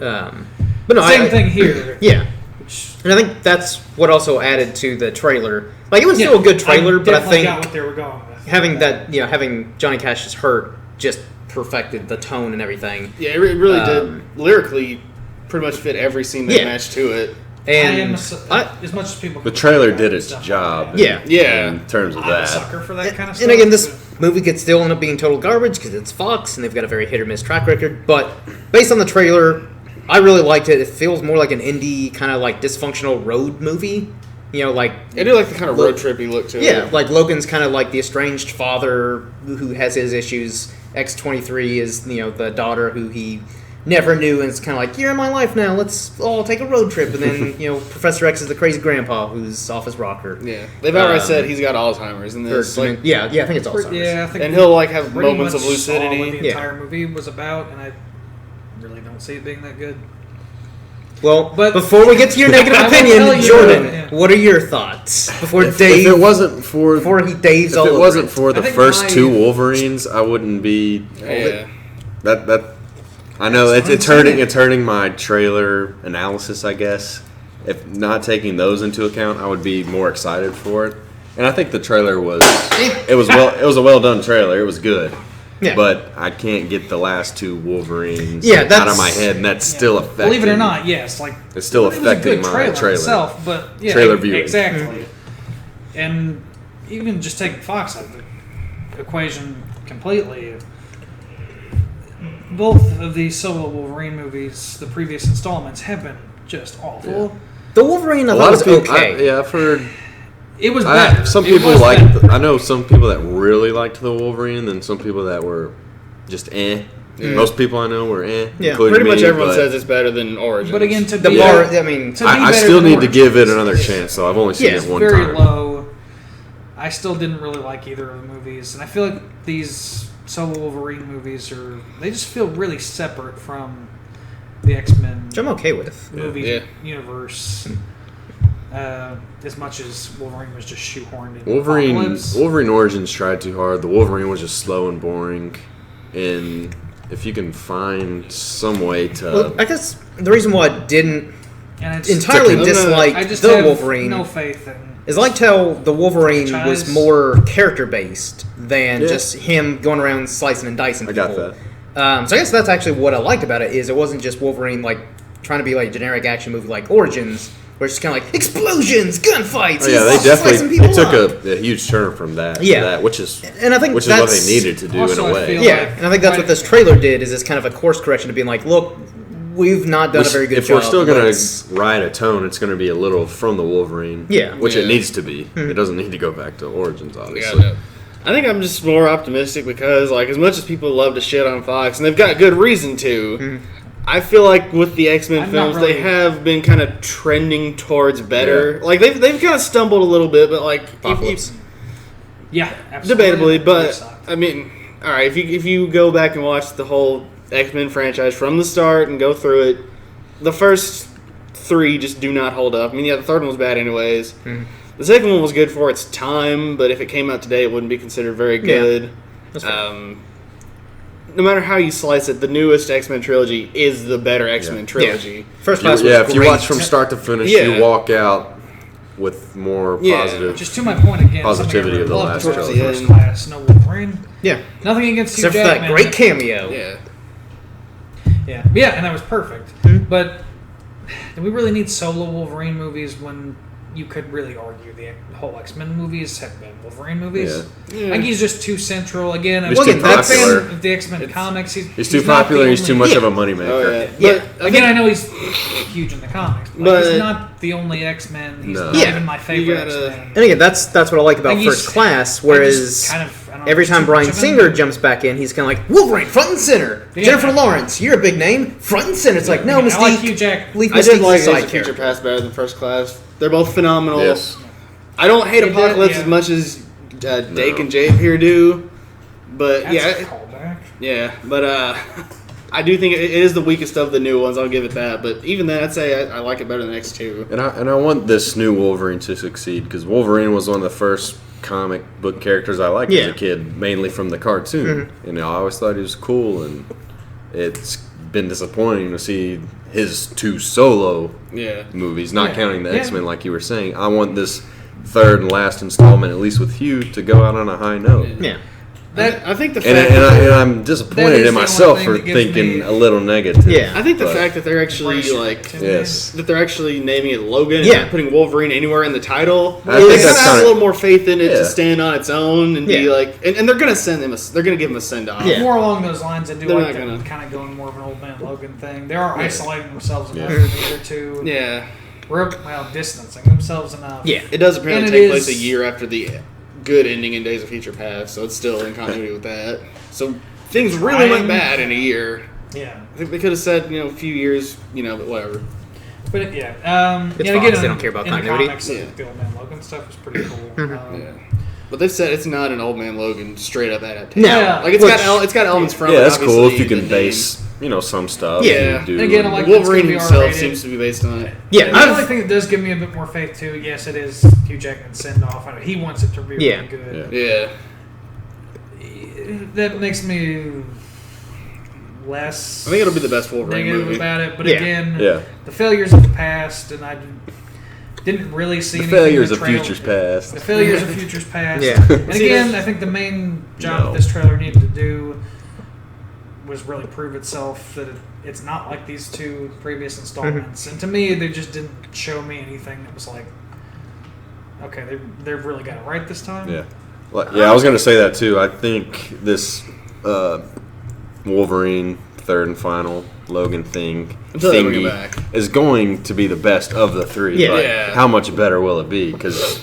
But no, Same thing here. Yeah. Which, And I think that's what also added to the trailer. Like, it was still a good trailer, but I definitely think got what they were going with. having Johnny Cash's Hurt just perfected the tone and everything. yeah, it really did. Lyrically, pretty much fit every scene that Yeah. matched to it. And as much as people. The can trailer complain did about its stuff job. like that, Yeah. Yeah. In terms of I'm a that. sucker for that kind of stuff. And again, this movie could still end up being total garbage because it's Fox and they've got a very hit or miss track record. But based on the trailer, I really liked it. It feels more like an indie kind of like dysfunctional road movie. Like I do like the kind of road trippy look to it. yeah, like Logan's kind of like the estranged father who has his issues. X-23 is the daughter who he never knew, and it's kind of like, you're in my life now. Let's all take a road trip. And then Professor X is the crazy grandpa who's off his rocker. Yeah. They've outright said he's got Alzheimer's in this. Like, yeah, I think it's Alzheimer's. Yeah, I think and he'll like have pretty moments much of lucidity. saw what the Yeah. entire movie was about, and I really don't see it being that good. Well, But- before we get to your negative I will opinion, tell you, Jordan, yeah. what are your thoughts before If Dave? it wasn't for before he Dave's all if it over wasn't it. for the I think first my- two Wolverines, I wouldn't be. Yeah. That I know That's it's what I'm hurting. saying. It's hurting my trailer analysis, I guess. If not taking those into account, I would be more excited for it. And I think the trailer was it was a well done trailer. It was good. Yeah. But I can't get the last two Wolverines Yeah, out that's- of my head, and that's still affecting. Believe it or not, yes, like It's still it was a affecting good my trailer. itself, but yeah, Trailer viewing. exactly. And even just taking Fox out of the equation completely, both of these solo Wolverine movies, the previous installments, have been just awful. the Wolverine, I A thought lot was of people, okay. I've heard. It was better. Some It people was like. better. I know some people that really liked the Wolverine, and some people that were just eh. Most people I know were eh. Yeah, including Pretty much me, everyone but says it's better than Origins. But again, to The be bar, better- I mean, to be I better still than need to give it Origins, another chance. So I've only seen Yeah, it one very time. low. I still didn't really like either of the movies, and I feel like these solo Wolverine movies they just feel really separate from the X-Men which I'm okay with. movie Yeah. universe. As much as Wolverine was just shoehorned in Apocalypse. Wolverine Origins tried too hard. The Wolverine was just slow and boring. And if you can find some way to, Well, I guess the reason why I didn't and it's entirely No, no, dislike I just the have Wolverine no faith in. is I liked how the Wolverine Franchise. was more character based than Yeah. just him going around slicing and dicing I people. got that. So I guess that's actually what I liked about it is it wasn't just Wolverine like trying to be like a generic action movie like Origins, where it's just kind of like explosions, gunfights. Oh, yeah, they he's slicing definitely people it took up. a huge turn from that. to Yeah. that, which is And I think what they that's needed to do Also, in a I way. feel Yeah, like and I think that's what this trailer did. Is it's kind of a course correction to being like, look, we've not done a very good if job. we're still going let's- to ride a tone, it's going to be a little from the Wolverine. Yeah. Which Yeah. it needs to be. Hmm. It doesn't need to go back to Origins, Yeah, obviously. no. I think I'm just more optimistic because, like, as much as people love to shit on Fox, and they've got good reason to, I feel like with the X-Men I'm not films, they really- have been kind of trending towards better. Yeah. Like they've kind of stumbled a little bit, but like Apocalypse. Yeah, absolutely. debatably. But sucked. I mean, all right, if you go back and watch the whole X-Men franchise from the start and go through it, the first 3 just do not hold up. I mean, yeah, the third one was bad anyways. The second one was good for its time, but if it came out today, it wouldn't be considered very good. That's fair. No matter how you slice it, the newest X-Men trilogy is the better X-Men trilogy. First class was if you great. watch from start to finish, Yeah. you walk out with more Yeah. positive. Just to my point again, Positivity of the last trilogy. trilogy. First class, no Wolverine. Yeah. Nothing against Hugh Except for that Jackman. great cameo. Yeah. Yeah, and that was perfect. But do we really need solo Wolverine movies when you could really argue the whole X-Men movies have been Wolverine movies? Yeah. Like he's just too central. Again, He's I'm too a big popular. fan of the X-Men comics. He's too not the popular. He's too only- much of a moneymaker. Oh, yeah. Yeah. But Again, I know he's huge in the comics, but But- he's not the only X-Men. He's No. not Yeah. even my favorite You gotta- X-Men. And again, that's what I like about Like, he's- First Class, I whereas just kind of, I don't know, every it's time too Bryan much of Singer him. jumps back in, he's kind of like, Wolverine, front and center. Yeah. Jennifer Lawrence, you're a big name, front and center. It's like, no, I mean, Mystique, I like Hugh Jack. leave I Mystique did like as a Days side of Future character. Past better than First Class. They're both phenomenal. Yes. I don't hate He did, Apocalypse yeah. as much as Dake and Jave here do, but That's yeah, a callback. yeah. But I do think it is the weakest of the new ones. I'll give it that. But even then, I'd say I like it better than the next 2. And I want this new Wolverine to succeed because Wolverine was one of the first comic book characters I liked as Yeah. a kid, mainly from the cartoon. And I always thought he was cool, and it's been disappointing to see his 2 solo Yeah. movies, not Yeah. counting the Yeah. X-Men like you were saying. I want this third and last installment, at least with Hugh, to go out on a high note. Yeah. I think the And, fact and I'm That disappointed is in the only myself thing for that gives thinking me- a little negative. Yeah. I think the But- fact that they're actually Embrace your like activity. Yes. that they're actually naming it Logan Yeah. and not putting Wolverine anywhere in the title. I think They that's gotta have a kinda- little more faith in it Yeah. to stand on its own and be Yeah. like, and they're gonna send him. They're gonna give him a send off. Yeah. More along those lines, I do They're like not them gonna- kind of going more of an old man Logan thing. They are isolating themselves enough Yeah. in the year two. Yeah. Distancing themselves enough. Yeah. It does apparently And it take place is- a year after the good ending in Days of Future Past, so it's still in continuity with that. So things really went bad in a year. Yeah. I think they could have said, a few years, but whatever. But yeah, It's again, Fox, they don't care about in continuity. The comics, Yeah. the old man Logan stuff was pretty cool. Yeah. But they've said it's not an Old Man Logan straight up adaptation. No. Yeah. Like it's got elements from it. Yeah, that's cool if obviously, you can the name. base, some stuff. Yeah. you do. And again, I like Wolverine it's gonna be himself R-rated. seems to be based on it. Yeah. And the only thing that does give me a bit more faith too, yes, it is Hugh Jackman's send off. I know he wants it to be Yeah. really good. Yeah. That makes me less I think it'll be the best Wolverine negative movie. about it. But Yeah. again, Yeah. the failures of the past, and I didn't really see The anything in failures the of trailer. futures past. The failures of futures past. Yeah. And See, again, that's- I think the main job No. that this trailer needed to do was really prove itself that it's not like these 2 previous installments. And to me, they just didn't show me anything that was like, okay, they've really got it right this time. Yeah. I was going to say that too. I think this Wolverine third and final Logan thing Until they bring it thingy back. is going to be the best of the 3. Yeah. But Yeah. how much better will it be? Because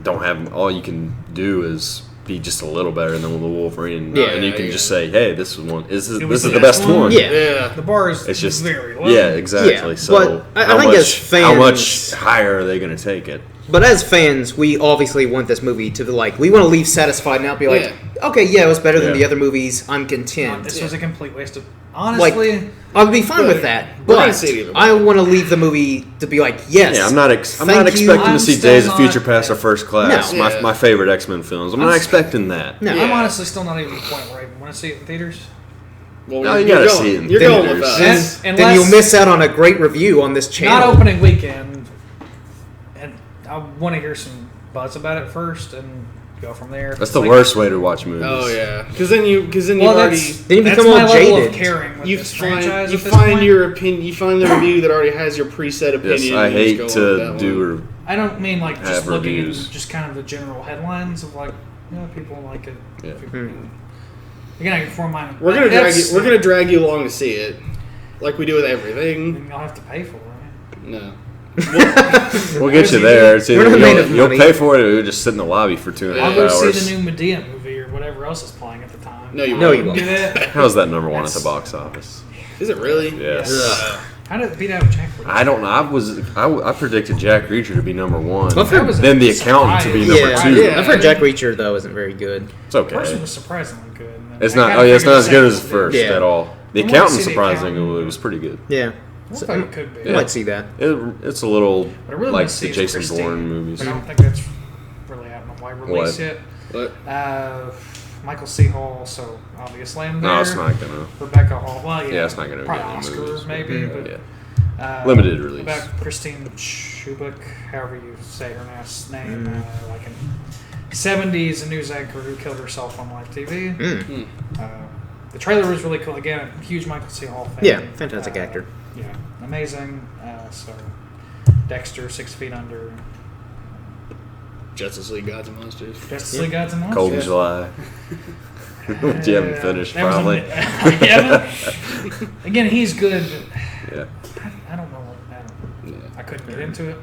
don't have all you can do is be just a little better than the Wolverine, Yeah, and you can yeah. just say, "Hey, this is one. This It is was the the best best one? one." Yeah. Yeah. The bar is It's just very low. Yeah, exactly. Yeah, So but I how think much, as fans- how much higher are they going to take it? But as fans, we obviously want this movie to be like, we want to leave satisfied now, be like, okay, yeah, it was better than Yeah. the other movies. I'm content. This was a complete waste of. Like, Honestly, I would be fine with that, We're gonna but see it either way. I want to leave the movie to be like, yes. Yeah, I'm not thank you. expecting I'm to see still Days of not- Future Past or First Class. No. Yeah. My favorite X-Men films. I'm not expecting that. No. Yeah. I'm honestly still not even at the point where I want to see it in theaters. Well, No, you you're gotta going- see it in You're going with theaters. us. And- Then unless- you'll miss out on a great review on this channel. Not opening weekend, and I want to hear some buzz about it first and go from there. That's the worst way to watch movies. Oh yeah, because then you've Well, already Then you that's become my all level jaded. of caring with you this find franchise. you at this find point. your opinion. You find the review that already has your preset opinion. Yes, I and you hate just go with to that do. one. I don't mean like just have looking reviews. at just kind of the general headlines of like, people like it. Yeah. Again, I can form mine. We're gonna drag you. That's- We're gonna drag you along to see it, like we do with everything. I'll have to pay for it. No. We'll get you there. It's We're either not made of you'll money. pay for it, or you'll just sit in the lobby for 2.5 I'll go hours. see the new Medea movie or whatever else is playing at the time. No, you No, you won't. Do that. How's that number one at the box office? Is it really? Yes. How did it beat out Jack Reacher? I don't know. I predicted Jack Reacher to be number one. Well, that was a then the accountant to be surprise. number Yeah, two. Yeah. I've heard Jack Reacher though isn't very good. It's The first one okay. was surprisingly good. and then It's I not. kinda Oh yeah, it's not figured as good as second the first Yeah. at all. The I wanna accountant, see The surprisingly, Accountant. was pretty good. Yeah, I thought it could be. I might see that. It's a little But I really like wanna see the is Jason Christine, Bourne movies. But I don't think that's really out on wide release What? yet. What? Michael C. Hall, so obviously I'm there. No, it's not gonna. Rebecca Hall. Well, yeah. Yeah, it's not gonna probably get any Oscar movies. maybe, Mhm. but Yeah. Limited release. About Christine Schubach, however you say her last name, like in 70s, a news anchor who killed herself on live TV. Mm. The trailer was really cool. Again, a huge Michael C. Hall fan. Yeah, fantastic actor. Yeah, amazing. So Dexter, 6 Feet Under, Justice League Gods and Monsters. Justice League Gods and Monsters. Cold in July. Which you haven't finished, That was probably. yeah, again, he's good. Yeah. I don't know. I couldn't get into it.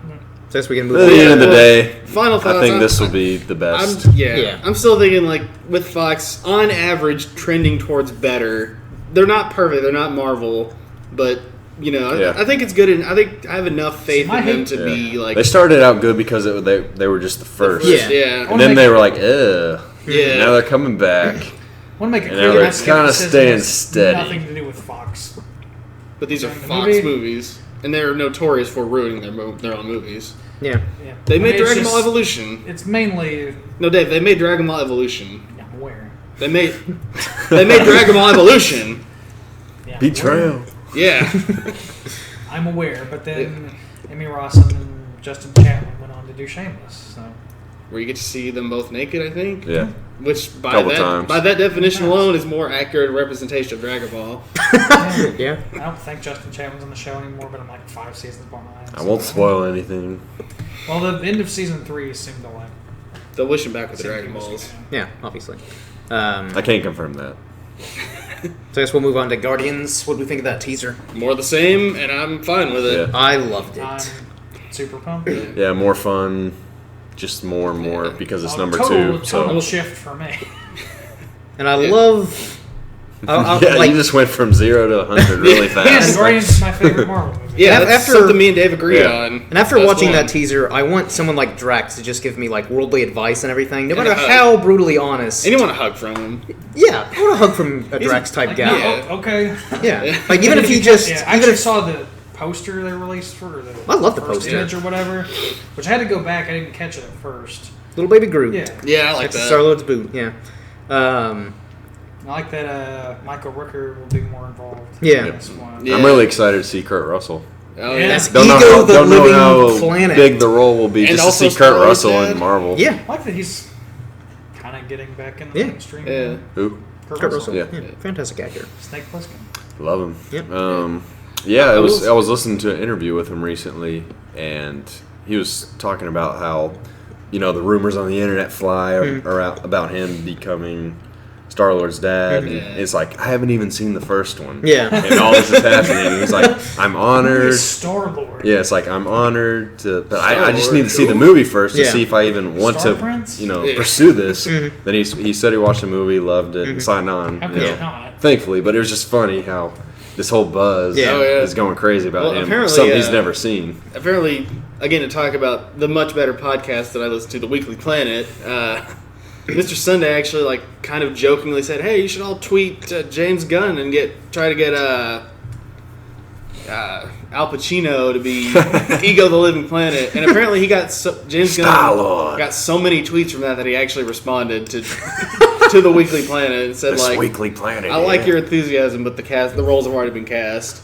So guess we can At move the on. end of the day, Final thoughts. I think this will be the best. Yeah. I'm still thinking like with Fox, on average, trending towards better. They're not perfect. They're not Marvel, but you know, Yeah. I think it's good, and I think I have enough faith my in them hate- to be like They started out good because they were just the first. Yeah. yeah. And then they were like, ugh. Yeah. Now they're coming back. I want to make it And clear they're that kinda skepticism staying has steady. Nothing to do with Fox. But these are During the Fox movie? movies, and they're notorious for ruining their own movies. Yeah. Yeah. They made I mean, it's Dragon Ball just- Evolution. It's mainly. No, Dave, they made Dragon Ball Evolution. I'm aware. They made Dragon Ball Evolution. Yeah, I'm Betrayal. aware. Yeah. I'm aware, but then Amy Rossum and Justin Chapman went on to do Shameless. So Where you get to see them both naked, I think. Yeah. Which Couple times. by that definition alone is more accurate representation of Dragon Ball. Yeah. I don't think Justin Chapman's on the show anymore, but I'm like 5 seasons behind. I won't spoil anything. Well, the end of season 3 seemed to like. They'll wish him back with the seemed Dragon to be Balls. Yeah, obviously. I can't confirm that. So I guess we'll move on to Guardians. What do we think of that teaser? More the same, and I'm fine with it. Yeah. I loved it. I'm super pumped. Yeah, more fun. Just more and more because it's number total, 2. Total So shift for me. And I love. yeah, like, you just went from 0 to 100 really Yeah, fast. Guardians is my favorite Marvel movie. Yeah, Af- that's after- something me and Dave agree Yeah. on. and after That's watching one. that teaser, I want someone like Drax to just give me like worldly advice and everything, no And matter a hug. how brutally honest. And you want a hug from him. Yeah, I want a hug from a Drax type Like, guy. no, Yeah. okay. Yeah, like even if he just, Yeah, I even actually if saw the poster they released for the I love the first poster. image or whatever, which I had to go back. I didn't catch it at first. little baby Groot. Yeah, Yeah, I like That's that. Star-Lord's boot. Yeah. I like that Michael Rooker will be more involved. Yeah. in this one. Yeah. I'm really excited to see Kurt Russell. Oh, Yeah. yeah. That's Don't know Ego, how, the don't know living how planet. big the role will be And just to also see Kurt Star-Lord's Russell dad. in Marvel. Yeah. I like that he's kind of getting back in the Yeah. mainstream. Yeah. Who? Kurt Kurt Russell. Russell. Yeah. Yeah. Fantastic actor. Snake Plissken. Love him. Yep. Yeah, I was listening to an interview with him recently, and he was talking about how, the rumors on the internet fly are out about him becoming Star-Lord's dad. And it's like, I haven't even seen the first one. Yeah. And all this is happening. He's like, I'm honored. Star Lord. Yeah, it's like, I'm honored to, but I just Star-Lord, need to see the cool. movie first to Yeah. see if I even want Star to, Prince? Yeah. pursue this. Then he said he watched the movie, loved it, and signed on. How could you not? Thankfully, but it was just funny how this whole buzz Yeah. Oh, yeah. is going crazy about Well, him. apparently, Something he's never seen. Apparently, again, to talk about the much better podcast that I listen to, The Weekly Planet, Mr. Sunday actually, kind of jokingly said, hey, you should all tweet James Gunn and try to get Al Pacino to be Ego the Living Planet. And apparently he got James Gunn Star-Lord. got so many tweets from that he actually responded to The Weekly Planet and said, This Weekly Planet. I like your enthusiasm, but the roles have already been cast.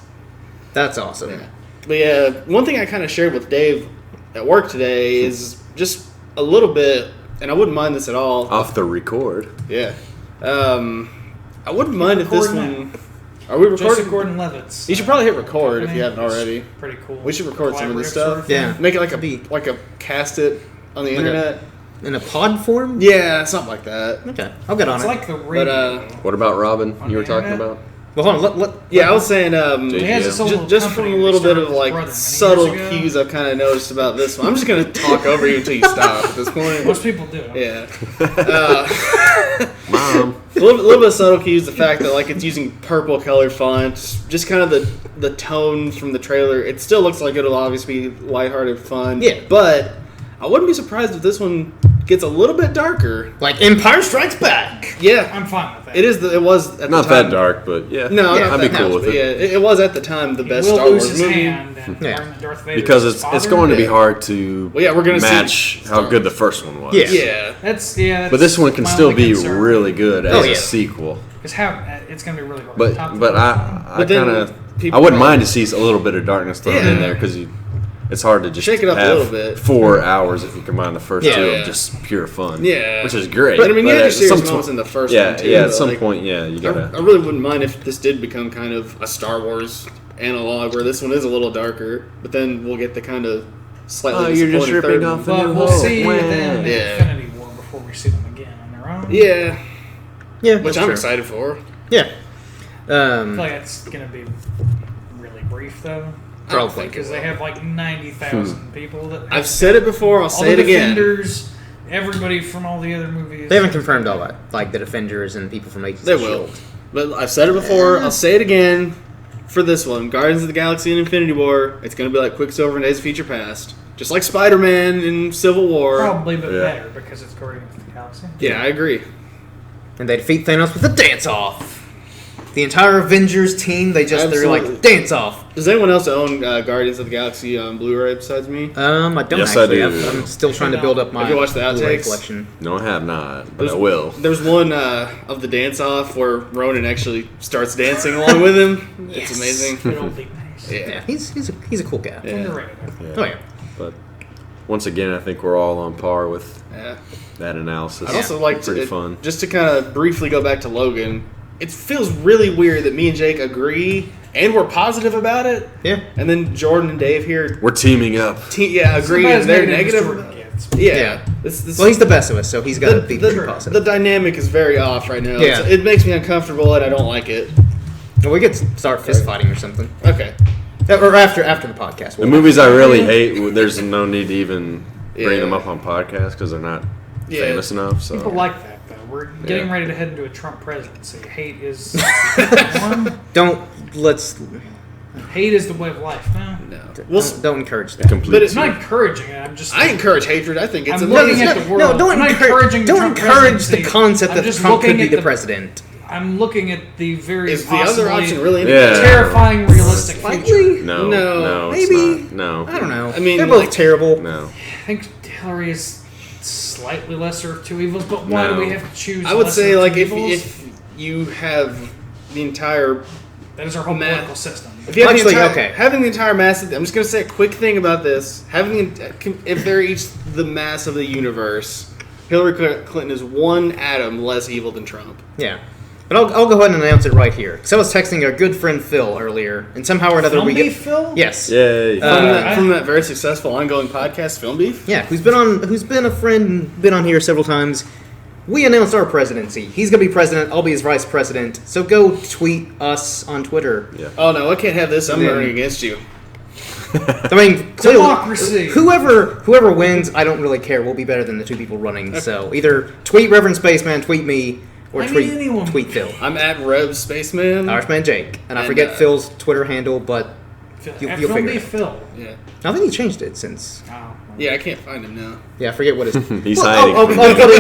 That's awesome. But yeah, one thing I kind of shared with Dave at work today is just a little bit, and I wouldn't mind this at all. Off the record. Yeah. I wouldn't mind if this Recording one... Are we recording? Joseph Gordon-Levitt's. You should probably hit record if you company. haven't already. It's pretty cool. We should record some of this Collaborative sort stuff. of Yeah. Make it like a cast it on the Like internet. In a pod form? Yeah, something like that. Okay. I'll get on It's it. like the radio. What about Robin? On You were the talking internet? about? Well, hold on. Let Yeah, I was saying He has this Yeah. little just from company a little he bit of started with his brother many subtle years ago. cues I've kind of noticed about this one. I'm just going to talk over you until you stop at this point. Most people do. Yeah. Mom. little bit of subtle cues. The fact that like it's using purple color font, just kind of the tone from the trailer. It still looks like it'll obviously be lighthearted fun. Yeah. But I wouldn't be surprised if this one gets a little bit darker. Like Empire Strikes Back. Yeah, I'm fine with that. It was at Not the time. that dark, but yeah. No, Yeah, not I'd be that cool much, with but it. Yeah, it was at the time the He best will Star lose Wars his movie. hand and Yeah. learn that Darth Vader's Because his it's father. going to be Yeah. hard to Well, yeah, we're gonna match see how good the first one was. Yeah. Yeah, That's But this one can my still only be concern. really good as Oh, yeah. a sequel. Because how it's going to be really hard. But Top but to bottom. I But then kind of people I wouldn't might- mind to see a little bit of darkness thrown Yeah. in there because it's hard to just Shake it up a have little bit. 4 hours if you combine the first Yeah. two Yeah. of just pure fun. Yeah. which is great. But I mean, you had your at serious some moments point- in the first yeah, one too. yeah. At but, some like, point, yeah, you I gotta. really wouldn't mind if this did become kind of a Star Wars analog, where this one is a little darker, but then we'll get the kind of slightly. Oh, you're just disappointing ripping third off one. the But New we'll Hope. see Wah. them in Yeah. Infinity War before we see them again on their own. Yeah, Yeah, which that's I'm true. excited for. Yeah. I feel like it's going to be really brief, though. Probably. Because they have like 90,000 people that I've said it before. I'll all say the it again. Defenders, everybody from all the other movies. They haven't confirmed all that, like the Defenders and people from Agents They of will. S.H.I.E.L.D. But I've said it before. I'll say it again. For this one, Guardians of the Galaxy and Infinity War, it's going to be like Quicksilver and Days of Future Past, just like Spider-Man in Civil War. Probably, but Yeah. better because it's Guardians of the Galaxy. Yeah, I agree. And they defeat Thanos with a dance-off. The entire Avengers team, they're Absolutely. like, dance off. Does anyone else own Guardians of the Galaxy on Blu-ray besides me? I don't Yes, I actually. do. I'm still trying to build up my Have you watched the Blu-ray outtakes? collection. No, I have not, but I will. There's one of the dance-off where Ronan actually starts dancing along with him. Yes. It's amazing. Good old big nice. Yeah. Yeah, he's a cool guy. Yeah. Underrated. Oh yeah. But once again, I think we're all on par with Yeah. that analysis. I'd also like pretty to fun. just to kind of briefly go back to Logan. It feels really weird that me and Jake agree and we're positive about it, Yeah. and then Jordan and Dave here, We're teaming up. agree Somebody's and they're negative as negative. Jordan gets. Yeah. Yeah. This, Well, he's the best of us, so he's got to be pretty the positive. dynamic is very off right now. Yeah. It makes me uncomfortable and I don't like it. Well, we could start fist fighting or something. Okay. Or after the podcast. The movies I really hate, there's no need to even bring Yeah. them up on podcasts because they're not Yeah. famous enough. So People like that, though. We're getting Yeah. ready to head into a Trump presidency. Hate is hate is the way of life. No, No. Don't encourage that. complete. But it's not encouraging it. I'm just. I encourage hatred. I think it's I'm amazing. looking at the world. No, don't I'm not encourage. encouraging the Don't Trump encourage the presidency. concept I'm that just Trump could looking be at the president. I'm looking at the very Is the other possibly option really Yeah. terrifying, realistic Slightly? future. no, No, no, maybe. it's not. I don't know. I mean, they're both like- terrible. No, I think Hillary is slightly lesser of two evils, but why do No. we have to choose? I would lesser say of like two if evils? you have the entire that is our whole Matt. political system. If you have Actually, the entire, okay. having the entire mass, I'm just going to say a quick thing about this. If they're each the mass of the universe, Hillary Clinton is one atom less evil than Trump. Yeah. But I'll go ahead and announce it right here. Because I was texting our good friend Phil earlier, and somehow or another Film we beef, get Phil? yes, yay! From that very successful ongoing podcast, Film Beef. yeah, who's been a friend, and been on here several times. We announced our presidency. He's gonna be president. I'll be his vice president. So go tweet us on Twitter. Yeah. Oh no, I can't have this. I'm Yeah. running against you. I mean, clearly, Democracy. Whoever wins, I don't really care. We'll be better than the two people running. So either tweet Reverend Spaceman, tweet me, or I mean, tweet anyone. Phil. I'm at Rev Spaceman. Irishman Jake, and I And, forget Phil's Twitter handle, but Phil. You'll Film figure it beef, out. Phil. Yeah, I think he changed it since. Oh. yeah, I can't find him now. Yeah, I forget what his. He's Well, hiding.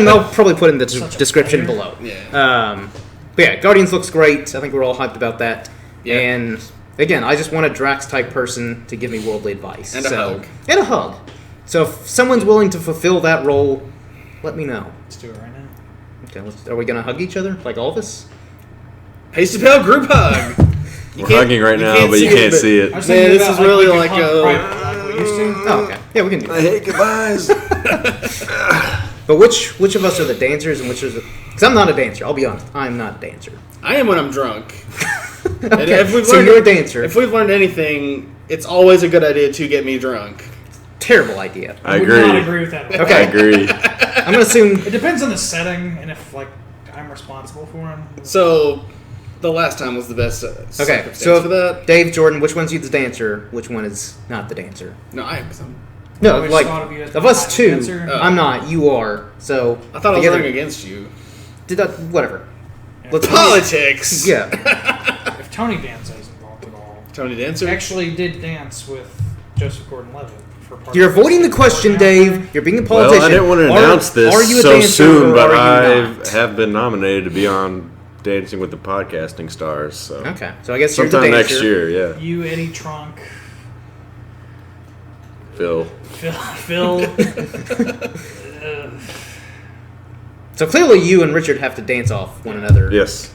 I'll probably put in the Such a description player. below. Yeah. But yeah, Guardians looks great. I think we're all hyped about that. Yeah. And again, I just want a Drax type person to give me worldly advice. And a hug. And a hug. So if someone's willing to fulfill that role, let me know. Let's do it right now. Okay, are we gonna hug each other like all of us? Pasty Pale group hug. We're hugging right now, but you can't see I it. was Man, thinking this about, is really we could like hug a- privately, like we used to. Oh, okay. Yeah, we can do that. hate goodbyes. But which of us are the dancers and which is the... Because I'm not a dancer. I'll be honest. I'm not a dancer. I am when I'm drunk. And Okay, if we've so learned- you're a dancer. If we've learned anything, it's always a good idea to get me drunk. Terrible idea. I would not agree. agree with that. at all. Okay. I agree. I'm gonna assume... It depends on the setting and if like I'm responsible for him. So, the last time was the best Okay, circumstance so for that. Dave, Jordan, which one's you the dancer? Which one is not the dancer? No, I am. 'Cause I'm- No, always like thought of you as of not us the two, dancer. Oh. I'm not. You are. So I thought I was together- running against you. Did that? Whatever. let's politics. Yeah. If Tony Danza is involved at all. Tony Dancer Actually did dance with Joseph Gordon-Levitt for part You're of the avoiding the question, Dave. You're being a politician. Well, I didn't want to announce this are you a so dancer soon, or but are you I not? have been nominated to be on Dancing with the Podcasting Stars. So Okay, so I guess sometime you're the next dancer. year, yeah. You, Eddie Trunk, Phil. Phil. So clearly, you and Richard have to dance off one another. Yes.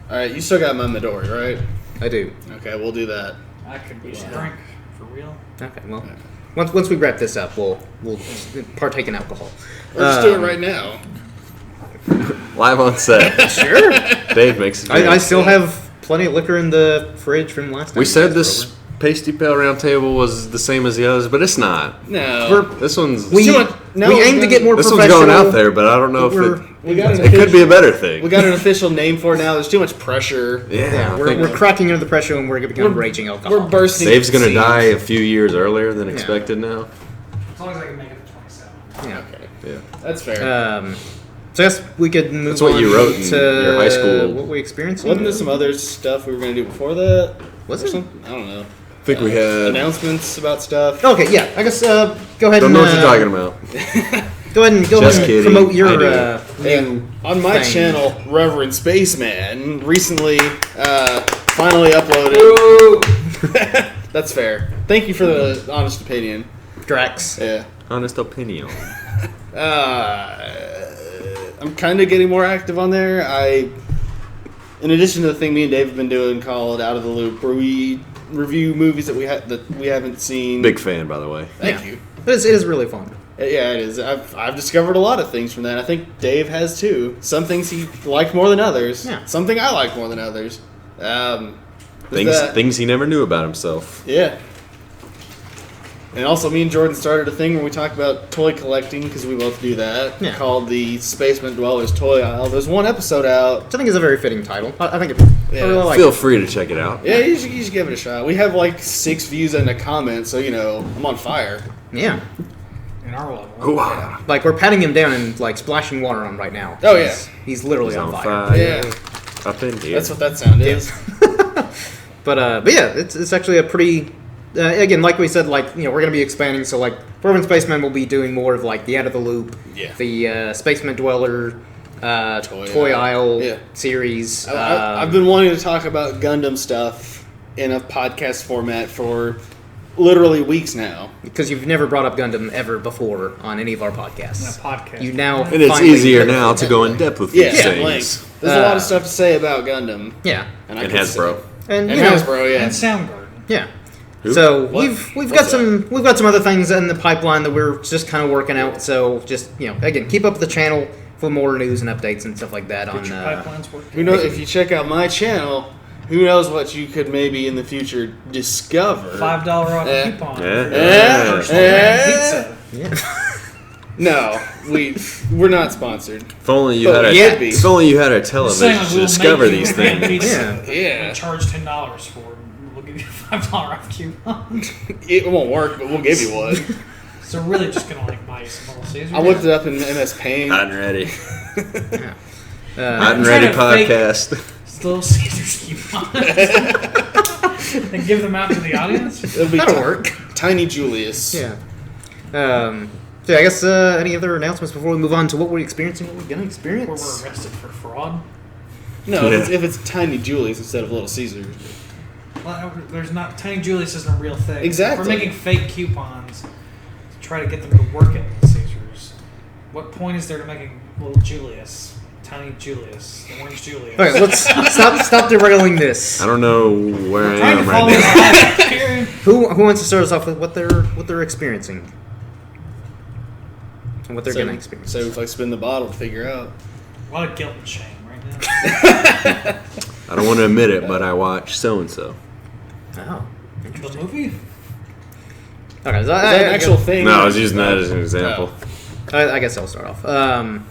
All right, you still got my Midori, right? I do. Okay, we'll do that. I could use a drink for real. Okay, well, once we wrap this up, we'll partake in alcohol. Or just do it right now. Live on set. Sure. Dave makes it. I still have plenty of liquor in the fridge from last time. We you said guys this were over. Pasty Pale Round Table was the same as the others, but it's not. No. This one's. We aim to get more this professional. one's going out there, but I don't know if We got an it could be a official- better thing. We got an official name for it now. There's too much pressure. Yeah, I We're think cracking under the pressure and we're going to become raging alcohol. We're bursting. Dave's going to seams. die a few years earlier than expected now. As long as I can make it to 27. Yeah. Okay, Yeah. that's fair. So I guess we could move That's what on you wrote in to your high school. what we experienced. Wasn't there some other stuff we were going to do before that? Was Or it? something? I don't know. I think we had. Announcements about stuff. Okay, yeah. I guess go ahead Don't and know what you're talking about. Go ahead Just and kidding, promote your I do. new On my thing. channel, Reverend Spaceman recently finally uploaded. That's fair. Thank you for the honest opinion. Drax. Yeah. Honest opinion. I'm kind of getting more active on there. In addition to the thing me and Dave have been doing called Out of the Loop, where we review movies that we haven't seen. Big fan, by the way. Thank you. It is really fun. Yeah, it is. I've discovered a lot of things from that. I think Dave has too. Some things he liked more than others. Yeah. Something I like more than others. That- Things he never knew about himself. Yeah. And also, me and Jordan started a thing where we talk about toy collecting because we both do that. Yeah. Called the Spaceman Dwellers Toy Aisle. There's one episode out. Which I think is a very fitting title. I think I really like Feel it. free to check it out. Yeah, you should give it a shot. We have like 6 views and a comment, so I'm on fire. Yeah. In our level. Hoo-ah. Like, we're patting him down and, like, splashing water on him right now. Oh, yeah. He's literally He's on on fire. fire. Yeah. Up in here. That's what that sound is. But yeah, it's actually a pretty... again, like we said, like, we're going to be expanding, so, like, Reverend Spaceman will be doing more of, like, the Out of the Loop, Yeah. the Spaceman Dweller, Toy Toy Aisle Yeah. series. I've been wanting to talk about Gundam stuff in a podcast format for literally weeks now. Because you've never brought up Gundam ever before on any of our podcasts. In a podcast. You now and it's finally- easier now to go in depth with Yeah, these things. like, there's a lot of stuff to say about Gundam. Yeah. And And could Hasbro. say- And, And you know, Hasbro, yeah. And Soundgarden. Yeah. Who? So What? we've What's got some other things in the pipeline that we're just kind of working out. So just again, keep up the channel for more news and updates and stuff like that on. Get your pipelines working. Who knows, if you check out my channel, who knows what you could maybe in the future discover. $5 off Eh. coupon. Eh. For Eh. personal Eh. pizza. Yeah. No, we're not sponsored. If only you But had we a could be. if only you had a Just television saying, to we'll discover make you these a hand things. pizza. Yeah. And charge $10 for it. We'll give you a $5 off coupon. It won't work, but we'll give you one. So we're really just gonna buy you some Little Caesars. I looked it up in MS Paint. Hot and ready. Yeah. Hot and trying ready to fake- podcast. It's Little Caesars coupons. And give them out to the audience. It'll be That'll work. Tiny Julius. Yeah. So yeah, I guess any other announcements before we move on to what we're experiencing, what we're gonna Where experience? we're arrested for fraud. No, Yeah. if it's Tiny Julius instead of Little Caesars. Well, there's not. Tiny Julius isn't a real thing. Exactly. We're making fake coupons to try to get them to work at Little Caesars. What point is there to making Little Julius? Tiny Julius. Orange Julius. Okay, let's stop derailing this. I don't know where I Trying to am follow right now. this here. Who wants to start us off with what they're experiencing and what they're gonna experience? So if I spin the bottle to figure out. A lot of guilt and shame right now. I don't want to admit it, but I watched so and so. Oh, The movie? okay. So Is that an actual thing? No, I was using that as an example. I guess I'll start off.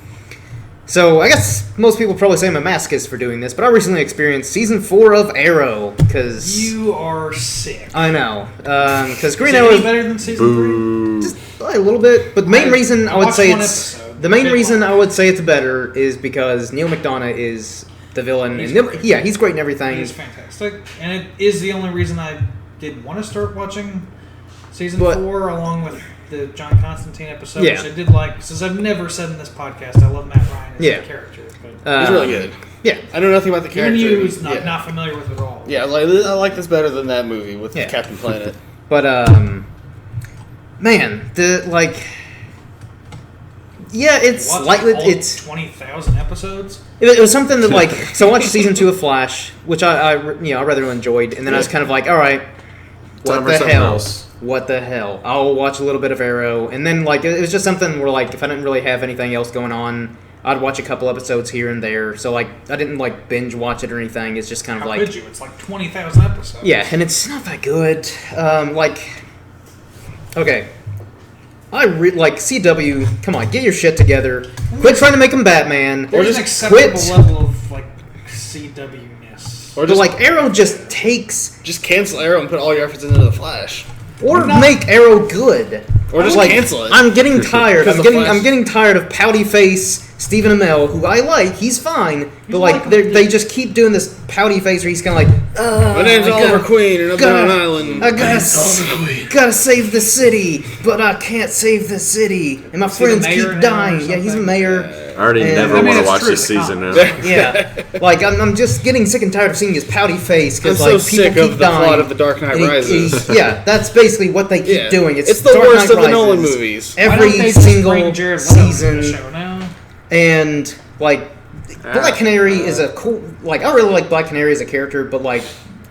So I guess most people probably say I'm a masochist for doing this, but I recently experienced season 4 of Arrow because You are sick. I know because Green Is it Arrow any is better than season 3? Boo. just a little bit, but the main reason I would watched say one it's episode. the main Big reason one. I would say it's better is because Neil McDonough is the villain. He's and great. he's great in everything. He's fantastic, and it is the only reason I did want to start watching season 4, along with the John Constantine episode, which I did like. Since I've never said in this podcast, I love Matt Ryan as a character. But he's really good. Yeah, I know nothing about the character. Even you, who's not familiar with it at all. Yeah, I like this better than that movie with Captain Planet. But man, it's slightly it's 20,000 episodes. It was something that so I watched season 2 of Flash, which I rather enjoyed, and then I was kind of like, all right, what the hell? I'll watch a little bit of Arrow, and then it was just something where if I didn't really have anything else going on, I'd watch a couple episodes here and there. So I didn't binge watch it or anything. It's just kind of How could you? It's 20,000 episodes. Yeah, and it's not that good. Okay. CW, come on, get your shit together. Quit trying to make him Batman. There's an acceptable level of CW-ness. Or Arrow just takes... Just cancel Arrow and put all your efforts into the Flash. Or make Arrow good. Or just cancel it. I'm getting tired. I'm getting tired of pouty face Stephen Amell, who I like. He's fine, but they just keep doing this pouty face where he's kind of my name's Oliver Queen, and I'm on an island. I gotta save the city, but I can't save the city, and my friends keep dying. Yeah, he's a mayor. I already never want to watch this season now. Yeah, I'm just getting sick and tired of seeing his pouty face because I'm so people sick keep of the dying. plot of The Dark Knight Rises. That's basically what they keep doing. It's the Dark worst Knight of the Nolan Rises. movies. Every single season, and Black Canary is a cool. I really like Black Canary as a character, but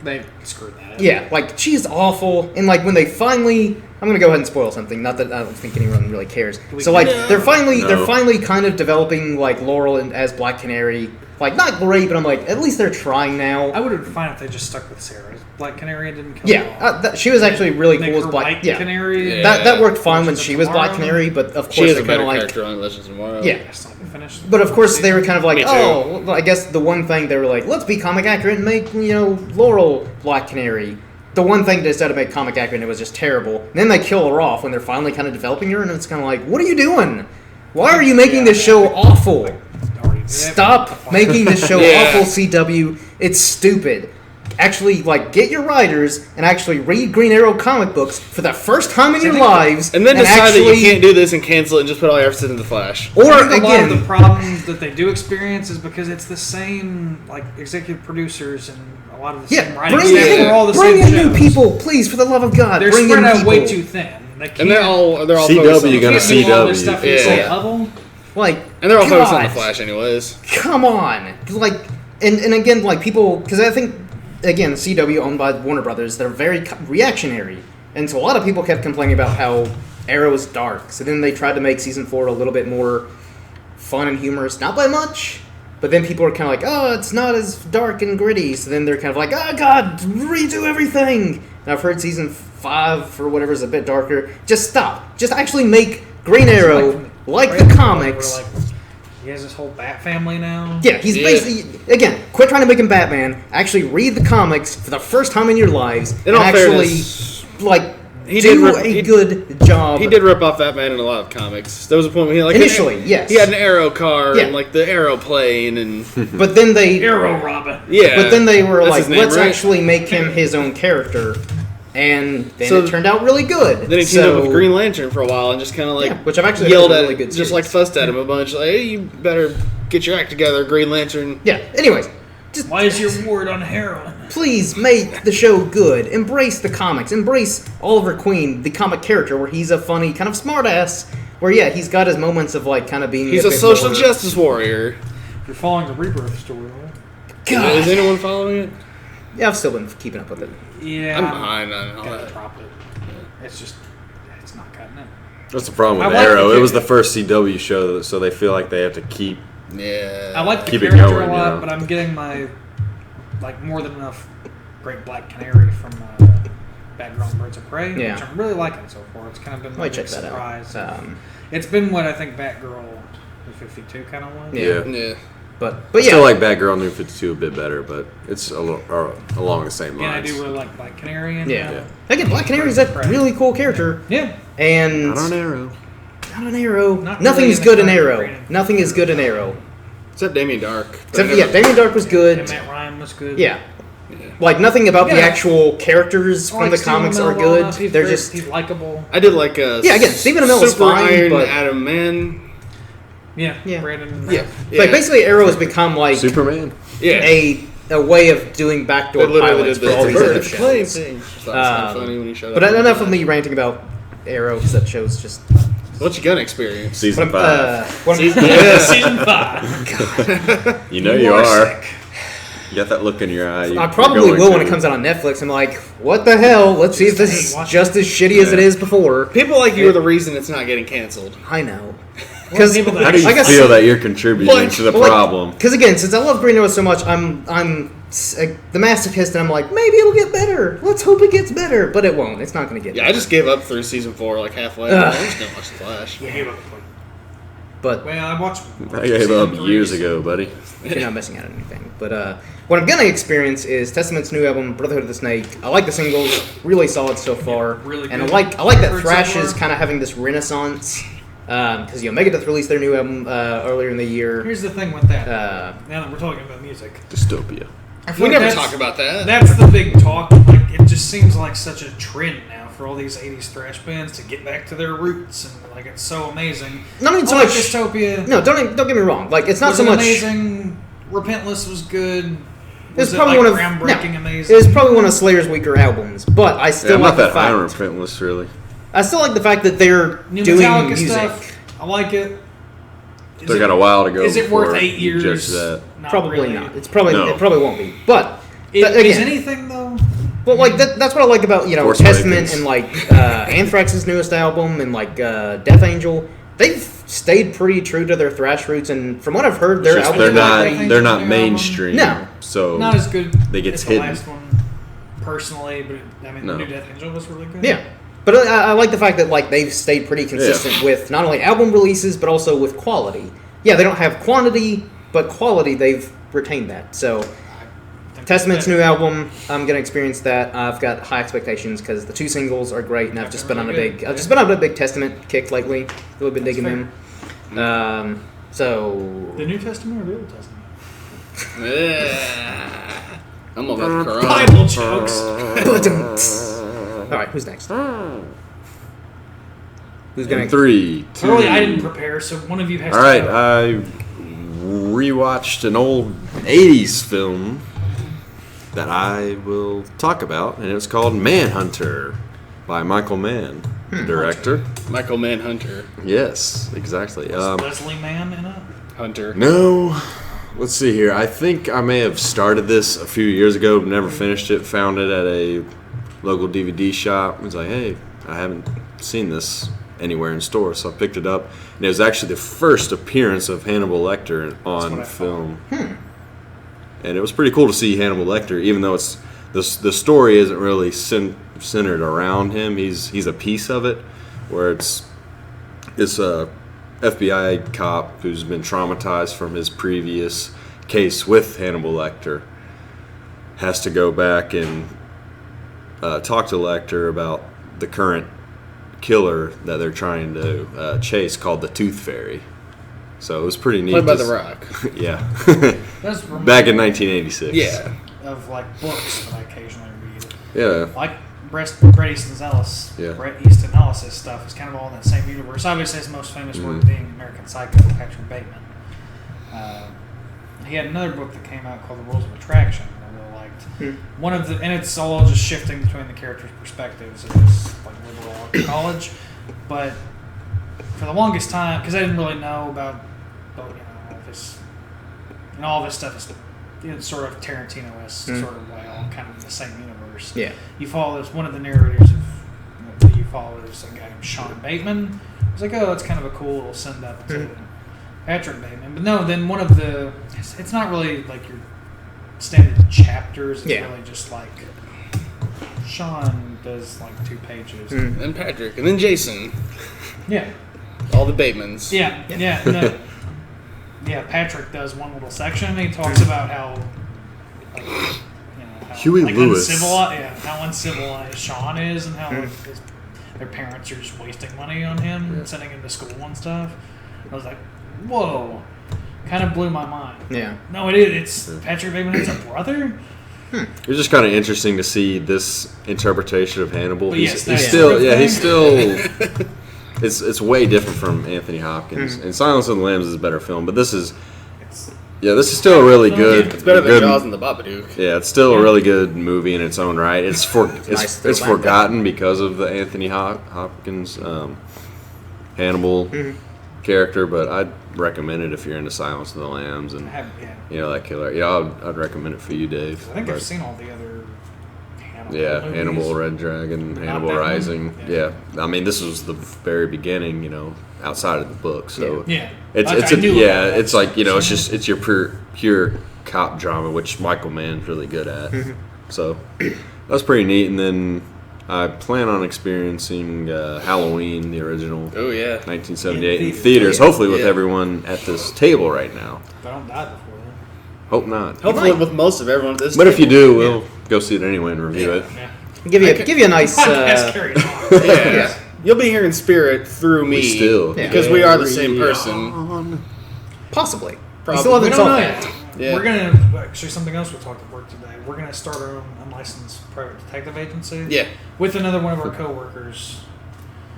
they screwed that up. Yeah, she's awful, and when they finally. I'm gonna go ahead and spoil something. Not that I don't think anyone really cares. So they're finally kind of developing Laurel as Black Canary. Not great, but I'm at least they're trying now. I would have been fine if they just stuck with Sarah. Black Canary and didn't kill her off. She was actually really cool as Black Canary. Yeah. That worked fine when she was Black Canary, but of course she is a they're better kind of character on Legends of Tomorrow. Yeah. But of course they were kind of I guess the one thing they were let's be comic accurate and make Laurel Black Canary. The one thing they decided to make comic accurate and it was just terrible. And then they kill her off when they're finally kind of developing her, and it's kind of what are you doing? Why are you making this show awful? Stop making this show awful, CW. It's stupid. Actually, get your writers and actually read Green Arrow comic books for the first time in your lives. And then decide that you can't do this and cancel it and just put all your efforts into the Flash. Or, a lot of the problems that they do experience is because it's the same, executive producers and a lot of the same writing staff. Bring in new people, please, for the love of God. They're spread out way too thin. And they're all CW gonna CW. And they're all focused on the Flash anyways. Come on. And again, people, because I think, again, CW owned by Warner Brothers, they're very reactionary. And so a lot of people kept complaining about how Arrow is dark. So then they tried to make season 4 a little bit more fun and humorous. Not by much. But then people are kind of oh, it's not as dark and gritty. So then they're kind of oh, God, redo everything. And I've heard season 5 or whatever is a bit darker. Just stop. Just actually make Green Arrow like the comics. He has this whole Bat family now. Yeah, he's basically, again, quit trying to make him Batman. Actually read the comics for the first time in your lives. In all fairness, do a good job. He did rip off Batman in a lot of comics. There was a point where he initially, yes. He had an Arrow car and the aeroplane and but then they Arrow Robin. Yeah. But then they were let's actually make him his own character. And then it turned out really good. Then he teamed up with Green Lantern for a while and just kind of which I've actually yelled at really good just fussed at him a bunch. Hey, you better get your act together, Green Lantern. Yeah. Anyways, why is your ward on heroin? Please make the show good. Embrace the comics. Embrace Oliver Queen, the comic character, where he's a funny kind of smartass. Where he's got his moments of kind of being. He's a social justice warrior. You're following the Rebirth story, right? God. Is anyone following it? Yeah, I've still been keeping up with it. Yeah, I'm behind on all that. Drop it. It's not cutting it. That's the problem with Arrow. It was the first CW show, so they feel like they have to keep. Yeah. I like the keep character going, a lot, but I'm getting my more than enough Great Black Canary from Batgirl and Birds of Prey, which I'm really liking so far. It's kind of been my big surprise. It's been what I think Batgirl New 52 kind of was. Yeah. But I still like Batgirl New 52 a bit better, but it's along the same lines. Yeah, I do really like Black Canary. And, again, Black Canary is a really cool character. Yeah. And not on Arrow. Not an Arrow. Nothing is good in Arrow. Nothing is good in Arrow. Except Damien Dark. Damien Dark was good. And Matt Ryan was good. Yeah. Like, nothing about the actual characters from the comics are good. They're just... He's likable. I did like Stephen Amell was fine, Iron but... Adam Man. Yeah. Brandon. Yeah. Like, basically, Arrow has become, like... Superman. Yeah. A way of doing backdoor pilots for all these other shows. But enough of me ranting about Arrow, because that show's just... What you gonna experience? Season 5. Season 5. God. You know you are. You got that look in your eye. I probably will when it comes out on Netflix. I'm like, what the hell? Let's see if this is just as shitty as it is before. People like you are the reason it's not getting canceled. I know. Because how do you feel that you're contributing to the problem? Because again, since I love Green Arrow so much, I'm the masochist, and I'm like, maybe it'll get better. Let's hope it gets better, but it won't. It's not going to get better. I just gave up through season 4, like halfway. I just don't watch The Flash. Yeah, gave up. But I gave up years ago, buddy. You're not missing out on anything. But what I'm gonna experience is Testament's new album, Brotherhood of the Snake. I like the singles, really solid so far. Really good. And I like that Thrash is kind of having this renaissance. Because Megadeth released their new album earlier in the year. Here's the thing with that. Now that we're talking about music, Dystopia. We never talk about that. That's the big talk. Like, it just seems like such a trend now for all these '80s thrash bands to get back to their roots, and like it's so amazing. Not even so like much Dystopia. No, don't get me wrong. Like, it's not so much amazing. Repentless was good. It's probably one of groundbreaking, amazing. It was probably one of Slayer's weaker albums, but I still like the fact. I'm not that high on Repentless, really. I still like the fact that they're New doing Metallica music. Stuff. I like it. Still got a while to go. Is it worth 8 years? Probably really. not. It probably won't be. But is anything though? Well, like that's what I like about Force Testament Awakens. and like Anthrax's newest album and like Death Angel. They've stayed pretty true to their thrash roots, and from what I've heard, their albums they're not mainstream. No, so not as good. They get as hidden. The last one, personally, but the new Death Angel was really good. Yeah. But I like the fact that like they've stayed pretty consistent with not only album releases but also with quality. Yeah, they don't have quantity, but quality they've retained that. So, Testament's new album, I'm gonna experience that. I've got high expectations because the 2 singles are great, and I've just been on a big Testament kick lately. Really been digging them. So the New Testament or the Old Testament? I'm about to cry. Bible jokes. All right, who's next? Who's going? 3, 2. Early, I didn't prepare, so one of you has to. All right, I rewatched an old '80s film that I will talk about, and it's called Manhunter by Michael Mann, director. Michael Manhunter. Yes, exactly. Leslie Mann in it? Hunter. No. Let's see here. I think I may have started this a few years ago, but never finished it. Found it at a local DVD shop. I was like, hey, I haven't seen this anywhere in stores, so I picked it up. And it was actually the first appearance of Hannibal Lecter on film. And it was pretty cool to see Hannibal Lecter, even though it's the story isn't really centered around him. He's a piece of it, where it's a FBI cop who's been traumatized from his previous case with Hannibal Lecter has to go back and talk to Lecter about the current killer that they're trying to chase, called the Tooth Fairy. So it was pretty neat. Played by The Rock. Yeah. That's Back in 1986. Yeah. Of like books that I occasionally read. Yeah. Like Bret Easton Ellis. Yeah. Bret Easton Ellis' stuff is kind of all in that same universe. Obviously, his most famous work being American Psycho, Patrick Bateman. He had another book that came out called The Rules of Attraction that I really liked. One of the, and it's all just shifting between the characters' perspectives. It was like liberal arts college, but for the longest time, because I didn't really know about, all of his, and all of his stuff is sort of Tarantino-esque sort of way, all kind of in the same universe. Yeah. You follow this, one of the narrators that you follow is a guy named Sean Bateman. It's like, oh, it's kind of a cool little send up to Patrick Bateman. But no, then one of the, it's not really like your standard chapters. It's really just like Sean does like 2 pages. And Patrick. And then Jason. Yeah. All the Batemans. Yeah. And then, Patrick does one little section, and he talks about how, like, how Huey Lewis. How uncivilized Sean is, and how their parents are just wasting money on him and sending him to school and stuff. I was like, whoa. kind of blew my mind. Yeah. No, it is. It's Patrick Bateman's a brother. It was just kind of interesting to see this interpretation of Hannibal. But yes, He's that's still. It's way different from Anthony Hopkins. And Silence of the Lambs is a better film, but this is still a really good. It's better than Jaws and the Babadook. Yeah, it's still a really good movie in its own right. It's nice forgotten because of the Anthony Hopkins Hannibal character, but I'd recommend it if you're into Silence of the Lambs and that killer. Yeah, I'd recommend it for you, Dave. I think I've seen all the other Hannibal movies. Hannibal, Red Dragon, But not Hannibal that one. Rising. Yeah, I mean this was the very beginning, outside of the book. So Yeah. it's I it's knew about that. it's like it's your pure cop drama, which Michael Mann's really good at. So that's pretty neat. And then I plan on experiencing Halloween, the original Oh yeah. 1978 in theaters. Hopefully with Yeah. everyone at this table right now. If I don't die before then. Hope not. Hopefully with most of everyone at this. But if you table. do, we'll go see it anyway and review it. Yeah. Give you a nice. Podcast carries on. Yeah. You'll be here in spirit through me. still. Because we are the same person. Possibly. Probably. You still haven't We don't solved know that. yet. Yeah. We're gonna actually something else we talked at work today. We're gonna start our own unlicensed private detective agency. Yeah. With another one of our coworkers.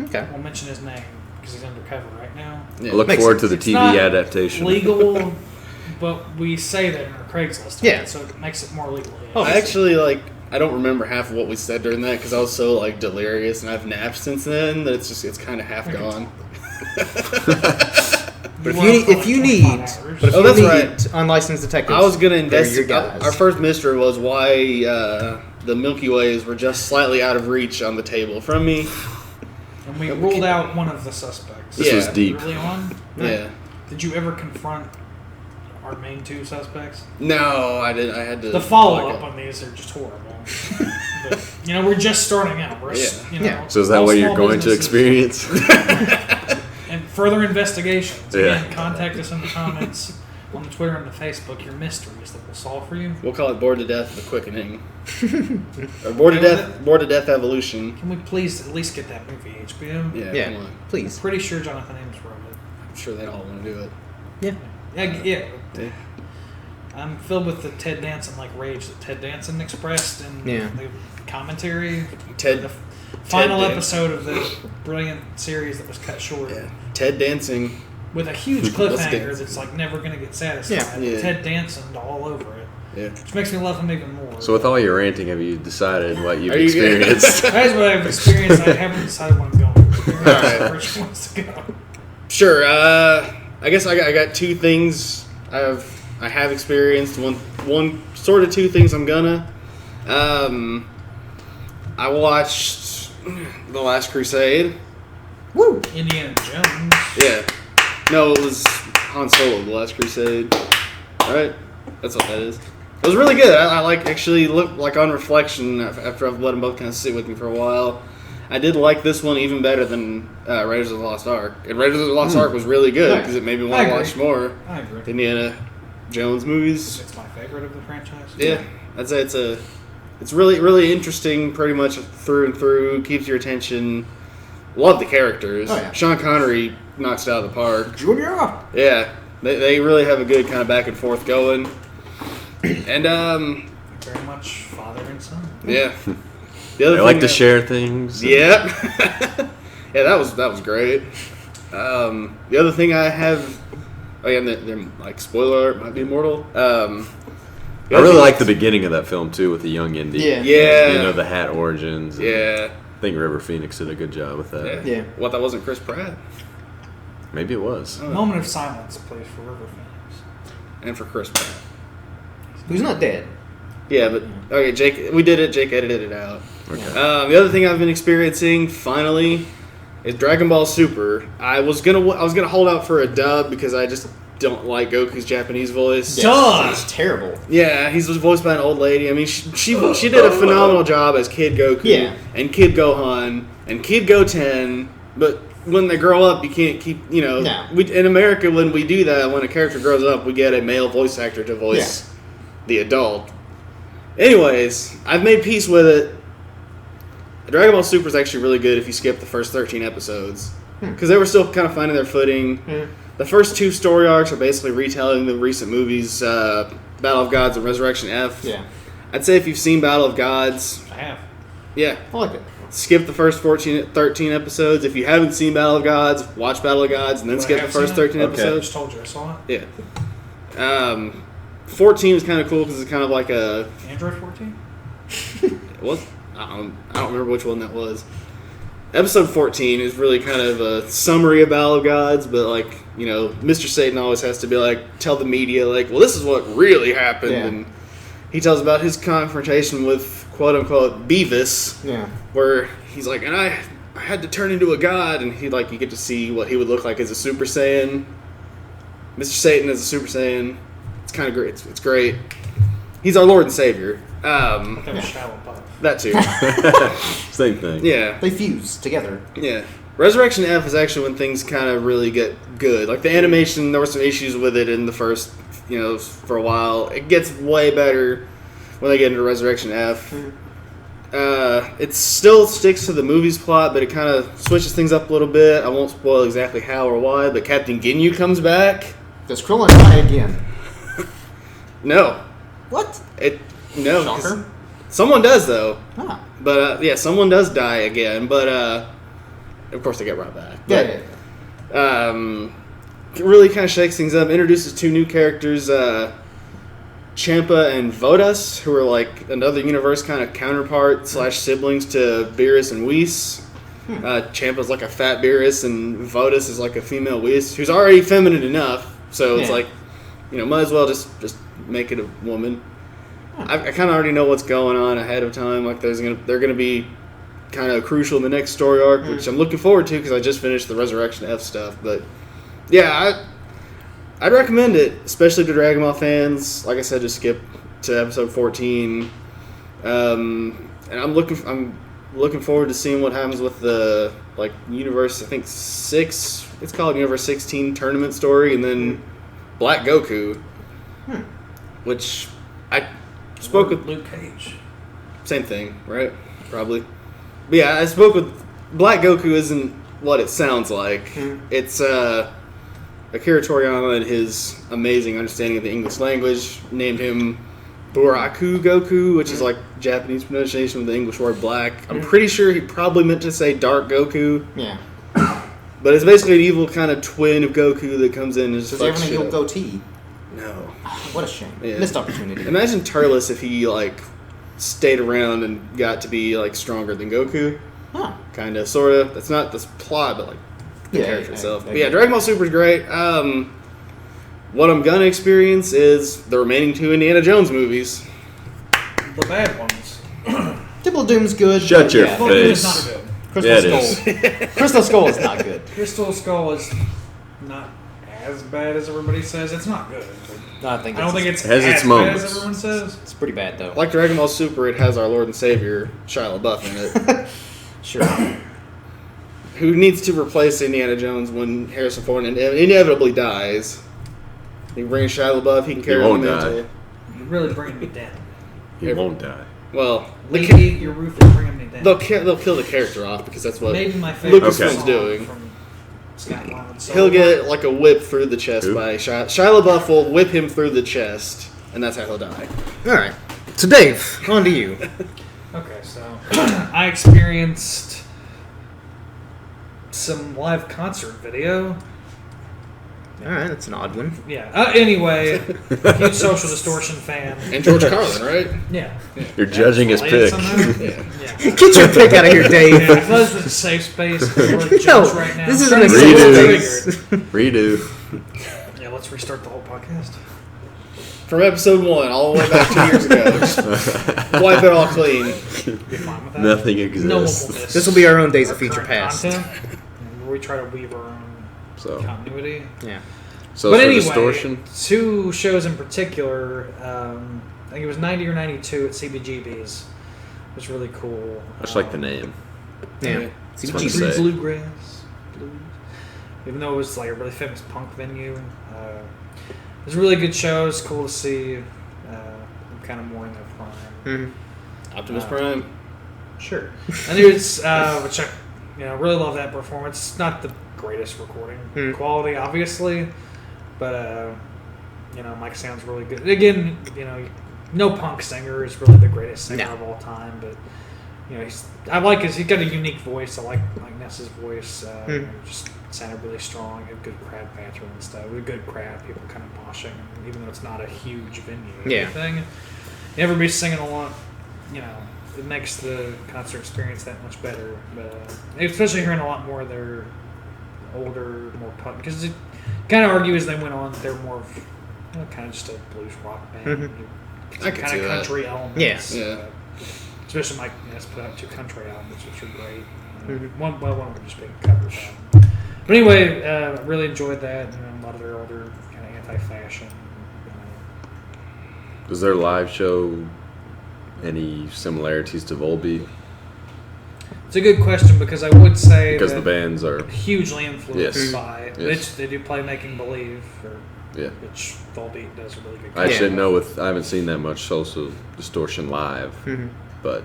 Okay. We'll mention his name because he's undercover right now. I look Makes forward sense. to the It's TV not adaptation. Legal, but we say that in our Craigslist. Yeah. ad, so it makes it more legal. Oh, I actually I don't remember half of what we said during that because I was so delirious and I've napped since then that it's kind of half gone. But if you need that's right. unlicensed detectives, I was gonna they're your investigate. guys. Our first mystery was why the Milky Ways were just slightly out of reach on the table from me. And we ruled out one of the suspects. This was Yeah. deep. Early on. Yeah. Did you ever confront our main two suspects? No, I didn't. I had to. The follow up on these are just horrible. But, we're just starting out. We're Yeah. So is that all what you're small going to businesses. experience? And further investigations. Yeah. Again, contact us in the comments on the Twitter and the Facebook. Your mysteries that we'll solve for you. We'll call it Bored to Death: The Quickening, or Bored to Death Evolution. Can we please at least get that movie HBO? Yeah, come on. Please. Pretty sure Jonathan Ames wrote it. I'm sure they all want to do it. Yeah. Yeah. Yeah. I'm filled with the Ted Danson rage that Ted Danson expressed in Yeah. the commentary. Ted- the final Danson. episode of the brilliant series that was cut short Yeah, Ted dancing. with a huge Let's cliffhanger get- that's never going to get satisfied. Yeah. Ted Danson all over it, Yeah. which makes me love him even more. So with all your ranting, have you decided what you've Are you- experienced? That's what I've experienced. I haven't decided what I'm going. Alright. Where she wants to go. Sure. I guess I got two things I have experienced. One sort of two things I'm gonna. I watched The Last Crusade. Woo. Indiana Jones. Yeah. No, it was Han Solo, The Last Crusade. Alright? That's what that is. It was really good. I actually look on reflection after I've let them both kind of sit with me for a while. I did like this one even better than Raiders of the Lost Ark. And Raiders of the Lost Ark was really good because it made me want I to agree. watch more I agree. Indiana Jones movies. It's my favorite of the franchise. Yeah, I'd say it's really really interesting, pretty much through and through. Keeps your attention. Love the characters. Oh, yeah. Sean Connery knocks it out of the park. Junior. Yeah, they really have a good kind of back and forth going. And Very much father and son. yeah, the other I like thing to share things. Yeah, yeah, that was great. The other thing I have, again, they're spoiler alert, might be immortal. I really like the beginning of that film too, with the young Indy. Yeah. The hat origins. and Yeah. I think River Phoenix did a good job with that. Yeah. What, that wasn't Chris Pratt? Maybe it was. Moment of silence, please, for River Phoenix. And for Chris Pratt. Who's not dead? Yeah, but okay, Jake, we did it. Jake edited it out. Okay. The other thing I've been experiencing finally is Dragon Ball Super. I was gonna hold out for a dub because I just don't like Goku's Japanese voice. Duh! It's terrible. Yeah, he's voiced by an old lady. I mean, she did a phenomenal job as Kid Goku Yeah. and Kid Gohan and Kid Goten, but when they grow up, you can't keep, No. in America, when we do that, when a character grows up, we get a male voice actor to voice the adult. Anyways, I've made peace with it. Dragon Ball Super is actually really good if you skip the first 13 episodes. Because they were still kind of finding their footing. The first 2 story arcs are basically retelling the recent movies, Battle of Gods and Resurrection F. Yeah. I'd say if you've seen Battle of Gods, I have. yeah, I like it. skip the first 13 episodes. If you haven't seen Battle of Gods, watch Battle of Gods and then skip the first 13 Okay. I episodes. just told you I saw it. Yeah. 14 is kind of cool because it's kind of like a... Android 14? What? I don't remember which one that was. Episode 14 is really kind of a summary of Battle of Gods, but like, you know, Mr. Satan always has to be like, tell the media, like, well, this is what really happened. Yeah. And he tells about his confrontation with quote unquote Beavis, Yeah. where he's like, and I had to turn into a god, and you get to see what he would look like as a Super Saiyan. Mr. Satan as a Super Saiyan. It's kind of great. It's great. He's our Lord and Savior. That was Shallow Puff. That too. Same thing. Yeah. They fuse together. Yeah. Resurrection F is actually when things kind of really get good. Like the animation, there were some issues with it in the first, for a while. It gets way better when they get into Resurrection F. It still sticks to the movie's plot, but it kind of switches things up a little bit. I won't spoil exactly how or why, but Captain Ginyu comes back. Does Krillin die again? No. What? No. 'cause Shocker. Someone does, though. Ah. But, yeah, someone does die again, but, of course they get right back. Yeah. It really kind of shakes things up. Introduces 2 new characters, Champa and Vodas, who are like another universe kind of counterpart / siblings to Beerus and Whis. Champa's like a fat Beerus, and Vodas is like a female Whis, who's already feminine enough. So it's like, might as well just make it a woman. I kind of already know what's going on ahead of time. Like they're gonna be kind of crucial in the next story arc, which I'm looking forward to because I just finished the Resurrection F stuff. But yeah, I'd recommend it, especially to Dragon Ball fans. Like I said, just skip to episode 14. And I'm looking forward to seeing what happens with the Universe. I think 6. It's called Universe 16 tournament story, and then Black Goku, which I spoke with Luke Cage. Same thing, right? Probably. But yeah, I spoke with Black Goku. Isn't what it sounds like. It's Akira Toriyama and his amazing understanding of the English language named him Buraku Goku, which is like Japanese pronunciation of the English word black. I'm pretty sure he probably meant to say Dark Goku. Yeah. But it's basically an evil kind of twin of Goku that comes in and just Does fucks everything shit he'll up. goatee? No. What a shame. Yeah. Missed opportunity. Imagine Turles if he stayed around and got to be stronger than Goku. Huh. Kind of, sort of. That's not the plot, but the Yeah, character itself. I But yeah, get Dragon Ball Super is great. What I'm gonna experience is the remaining 2 Indiana Jones movies. The bad ones. Temple of Doom's good. Shut but your yeah. Well, face. it's not good. Crystal Yeah, it Skull. Crystal Skull is not good. Crystal Skull is not as bad as everybody says. It's not good. No, I think I don't think it's has as its bad moments. as everyone says. it's pretty bad though. Like Dragon Ball Super, it has our Lord and Savior, Shia LaBeouf, in it. Sure. Who needs to replace Indiana Jones when Harrison Ford inevitably dies. You bring Shia LaBeouf, he can carry on the won't mantle. die. You're really bringing me down. He won't die. Well, Lady, your roof is bringing me down. they'll kill the character off because that's what Maybe my favorite Lucasfilm's song doing. from Scott Lawrence. He'll get a whip through the chest Who? by Shia LaBeouf will whip him through the chest, and that's how he'll die. All right. So Dave, on to you. Okay, so I experienced some live concert video. All right, that's an odd one. Yeah. Anyway, huge Social Distortion fan. And George Carlin, right? Yeah. You're judging his Related pick. somehow? Yeah. Yeah. Get your pick out of here, Dave. Yeah, I thought this was a safe space for the judge No, right now. this I'm isn't trying a to safe get a little space. triggered. Redo. Yeah, let's restart the whole podcast. From episode 1 all the way back 2 years ago. Just wipe it all clean. Be fine with that. Nothing No one will exists. miss. This will be our own Days of our Future current Past. content, and we try to weave our own So, continuity. Yeah. so But for anyway, distortion. 2 shows in particular. I think it was 90 or 92 at CBGB's. It was really cool. I just like the name. Yeah. It's fun to CBGB. say. Bluegrass. Blues. Even though it was like a really famous punk venue. It was a really good show. It's cool to see. I'm kind of more in their prime. Mhm. Optimus Prime. Sure. And there's, which I really love that performance. Not the greatest recording quality, obviously, but Mike sounds really good. Again, no punk singer is really the greatest singer of all time, but he's got a unique voice. I like Ness's voice. Just sounded really strong. Had good crowd banter and stuff. With good crowd, people kind of moshing, even though it's not a huge venue. Yeah. Anything. Everybody's singing along. It makes the concert experience that much better. But especially hearing a lot more of their older, more punk, because it kind of argue as they went on, they're more of kind of just a blues rock band. I could see kind of country elements. Yeah. Especially Mike Ness put out 2 country albums, which are great. One of them just being covers album. But anyway, I really enjoyed that. A lot of their older kind of anti-fashion. Does their live show any similarities to Volbeat? It's a good question because I would say because that the bands are hugely influenced by it. Yes. They do play Making Believe, which Volbeat does a really good. I should know. I haven't seen that much Social Distortion live, but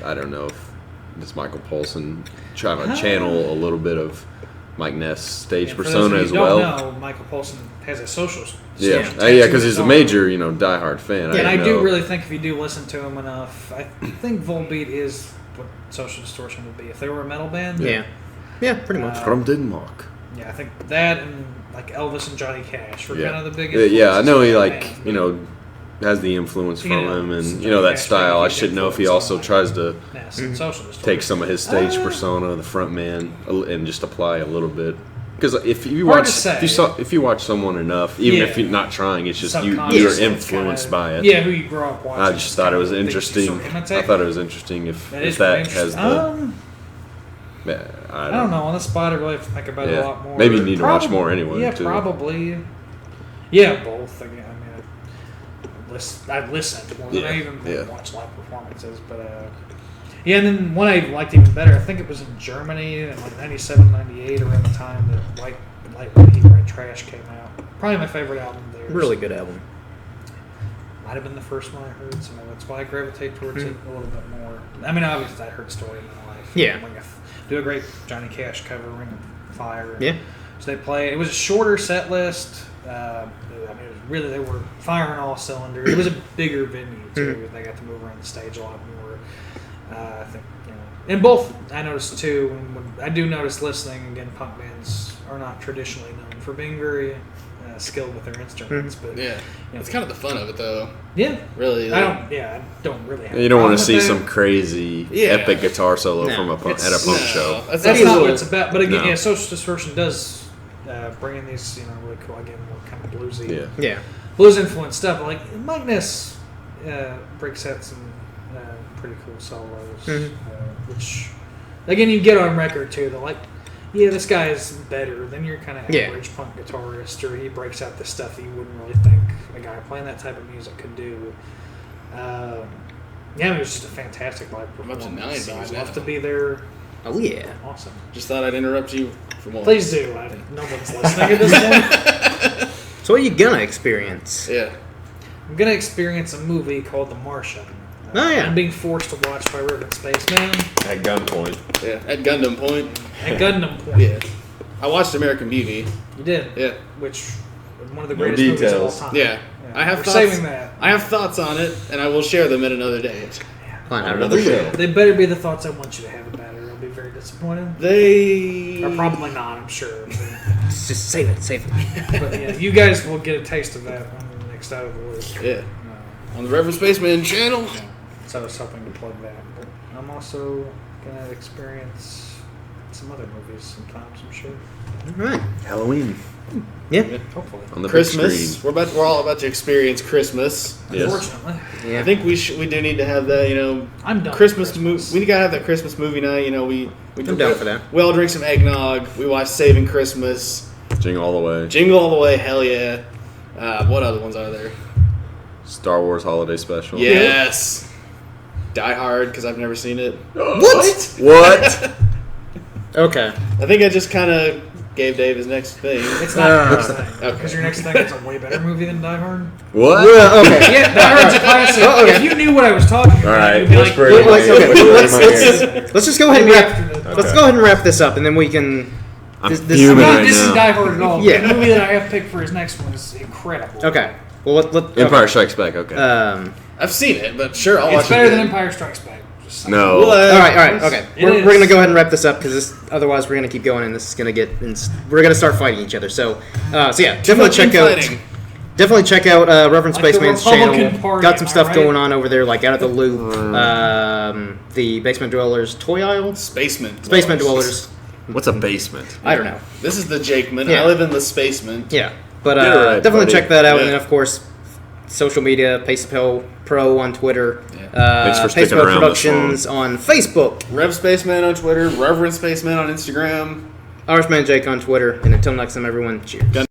I don't know if this Michael Poulsen trying to channel a little bit of Mike Ness stage persona as well. No, Michael Poulsen has a social. Because he's a major, diehard fan. Yeah, and I do really think if you do listen to him enough, I think Volbeat is what Social Distortion would be if they were a metal band. Yeah, pretty much. From Denmark. Yeah, I think that and like Elvis and Johnny Cash were kind of the big influences. Yeah, I know he has the influence from him and that style. I should know if he also tries to take some of his stage persona, the front man, and just apply a little bit. Because if you watch someone enough, even if you're not trying, it's just you're influenced by it. Yeah, who you grow up watching. I just thought it was interesting. I thought it was interesting if that has the. I don't know. On the spot, I really have to think about it a lot more. Maybe you need to watch more anyway. Yeah, too. Probably. Yeah, both. Again, I've listened more than I even watched live performances, but. Yeah, and then one I liked even better, I think it was in Germany in like 97, 98, around the time that Light Heat, Red Trash came out. Probably my favorite album there. Really good album. Might have been the first one I heard, so that's why I gravitate towards it a little bit more. I mean, obviously I heard Story of My Life. Yeah. Do a great Johnny Cash cover, Ring of Fire. Yeah. So they play, it was a shorter set list. I mean, it was really, they were firing all cylinders. It was a bigger venue, too. They got to move around the stage a lot more. I think, and both I noticed too. When I do notice listening again, punk bands are not traditionally known for being very skilled with their instruments, but it's kind of the fun of it, though. Yeah, really. I don't really. Have you don't want to see some crazy epic guitar solo from at a punk show. That's not what it's about. But again, Social Distortion does bring in these really cool, again, more kind of bluesy, blues influenced stuff. Like Mike Ness breaks out some pretty cool solos, which again you get on record too. They're like, this guy is better than your kind of average punk guitarist, or he breaks out the stuff that you wouldn't really think a guy playing that type of music could do. It was just a fantastic live performance. I'd love to be there. Oh yeah, awesome. Just thought I'd interrupt you for once. Please do. No one's listening at this point. So what are you gonna experience? Yeah, I'm gonna experience a movie called The Martian. I'm being forced to watch by Riven Spaceman. At gunpoint. Yeah, at Gundam Point. At Gundam Point. Yeah. I watched American Beauty. You did? Yeah. Which is one of the greatest movies of all time. Yeah. I have thoughts. Saving that. I have thoughts on it, and I will share them at another day. On another show. They better be the thoughts I want you to have about it, or I'll be very disappointed. They are probably not, I'm sure. Just save it. But you guys will get a taste of that on the next Out of the Loop. Yeah. On the Reverend Spaceman channel. Yeah. So I was hoping to plug that. But I'm also going to experience some other movies sometimes, I'm sure. All right. Halloween. Yeah. Hopefully. On the Christmas. big screen. We're all about to experience Christmas. Unfortunately. Yeah. I think we do need to have that, I'm done. Christmas movie. We gotta have that Christmas movie night. I'm down for that. We all drink some eggnog. We watch Saving Christmas. Jingle All the Way. Jingle All the Way. Hell yeah. What other ones are there? Star Wars Holiday Special. Yes. Die Hard, because I've never seen it. What? Okay. I think I just kind of gave Dave his next thing. It's not your next thing. Because your next thing is a way better movie than Die Hard. What? Well, okay. Yeah, Die Hard's a classic. Okay. If you knew what I was talking about, All right. you'd be like, let's just go ahead and wrap. Let's just go ahead and wrap this up, and then we can I'm This- fuming I'm not right dissing now. Die Hard at all. Yeah. The movie that I have picked for his next one is incredible. Okay. Well, okay. Empire Strikes Back. Okay. I've seen it, but sure, I'll watch It's better it than again. Empire Strikes Back. Just saying. no. Well, All right, okay. It We're is. going to go ahead and wrap this up because otherwise we're going to keep going and this is going to get we're going to start fighting each other. So yeah, definitely check out. Infighting. Definitely check out Reverend Like the Spaceman's Republican channel. Party, Got some am I stuff right? going on over there, like Out of the Loop, the Basement Dwellers Toy Aisle, Spaceman Dwellers. What's a basement? I don't know. This is the Jakeman. Yeah. I live in the Spaceman. Yeah, but Get it right, definitely buddy. check that out, Yeah. and then of course, social media, Pacepel Pro on Twitter, Thanks for sticking Pacepel around this Productions on Facebook, Rev Spaceman on Twitter. Reverend Spaceman on Instagram. Irishman Jake on Twitter, and until next time, everyone, cheers.